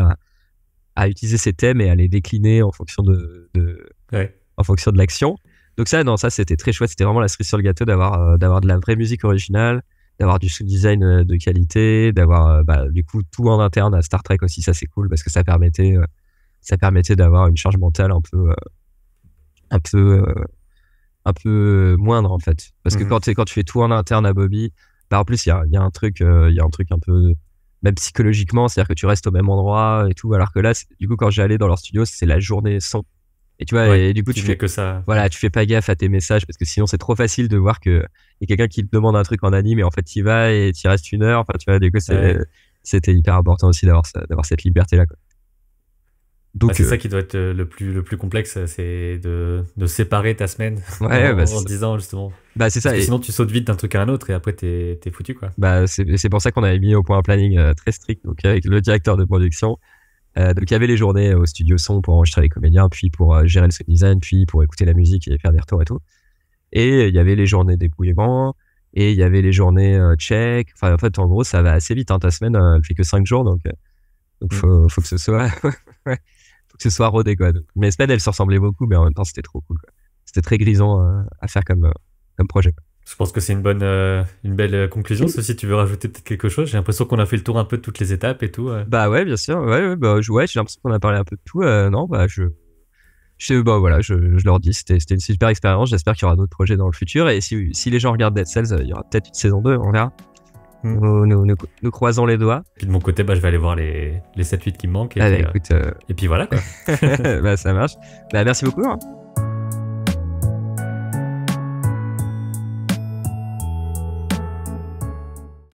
à utiliser ces thèmes et à les décliner en fonction Ouais. en fonction de l'action. Donc ça, non, ça c'était très chouette. C'était vraiment la cerise sur le gâteau d'avoir de la vraie musique originale, d'avoir du sound design de qualité, d'avoir du coup tout en interne à Star Trek aussi. Ça c'est cool parce que ça permettait d'avoir une charge mentale un peu moindre en fait. Parce que quand tu fais tout en interne à Bobby, en plus il y a un truc un peu même psychologiquement, c'est-à-dire que tu restes au même endroit et tout, alors que là du coup quand j'allais dans leur studio c'est la journée son. Et tu vois, Ouais, et du coup, tu fais que ça. voilà, tu fais pas gaffe à tes messages parce que sinon c'est trop facile de voir que y a quelqu'un qui te demande un truc en anime et en fait t'y vas et t'y restes 1 heure. Enfin, tu vois, du coup, c'était hyper important aussi d'avoir cette liberté-là, quoi. Donc, c'est ça qui doit être le plus complexe, c'est de séparer ta semaine ouais, en disant justement. C'est ça. Parce que sinon, tu sautes vite d'un truc à un autre et après, t'es foutu, quoi. C'est pour ça qu'on avait mis au point un planning très strict, donc avec le directeur de production. Donc il y avait les journées au studio son pour enregistrer les comédiens, puis pour gérer le sound design, puis pour écouter la musique et faire des retours et tout. Et il y avait les journées débrouillement, et il y avait les journées check. Enfin en fait en gros ça va assez vite, hein. Ta semaine elle fait que 5 jours, donc faut que ce soit faut que ce soit rodé, quoi. Donc, mes semaines elles se ressemblaient beaucoup, mais en même temps c'était trop cool, quoi. C'était très grisant à faire comme projet. Je pense que c'est une belle conclusion. Si tu veux rajouter peut-être quelque chose, j'ai l'impression qu'on a fait le tour un peu de toutes les étapes et tout. Bah ouais, bien sûr. Ouais, j'ai l'impression qu'on a parlé un peu de tout. Non, voilà, je leur dis, c'était une super expérience. J'espère qu'il y aura d'autres projets dans le futur. Et si les gens regardent Dead Cells, il y aura peut-être une saison 2, on verra. Nous croisons les doigts. Puis de mon côté, je vais aller voir les 7-8 qui me manquent. Écoute, et puis voilà, quoi. Ça marche. Merci beaucoup, hein.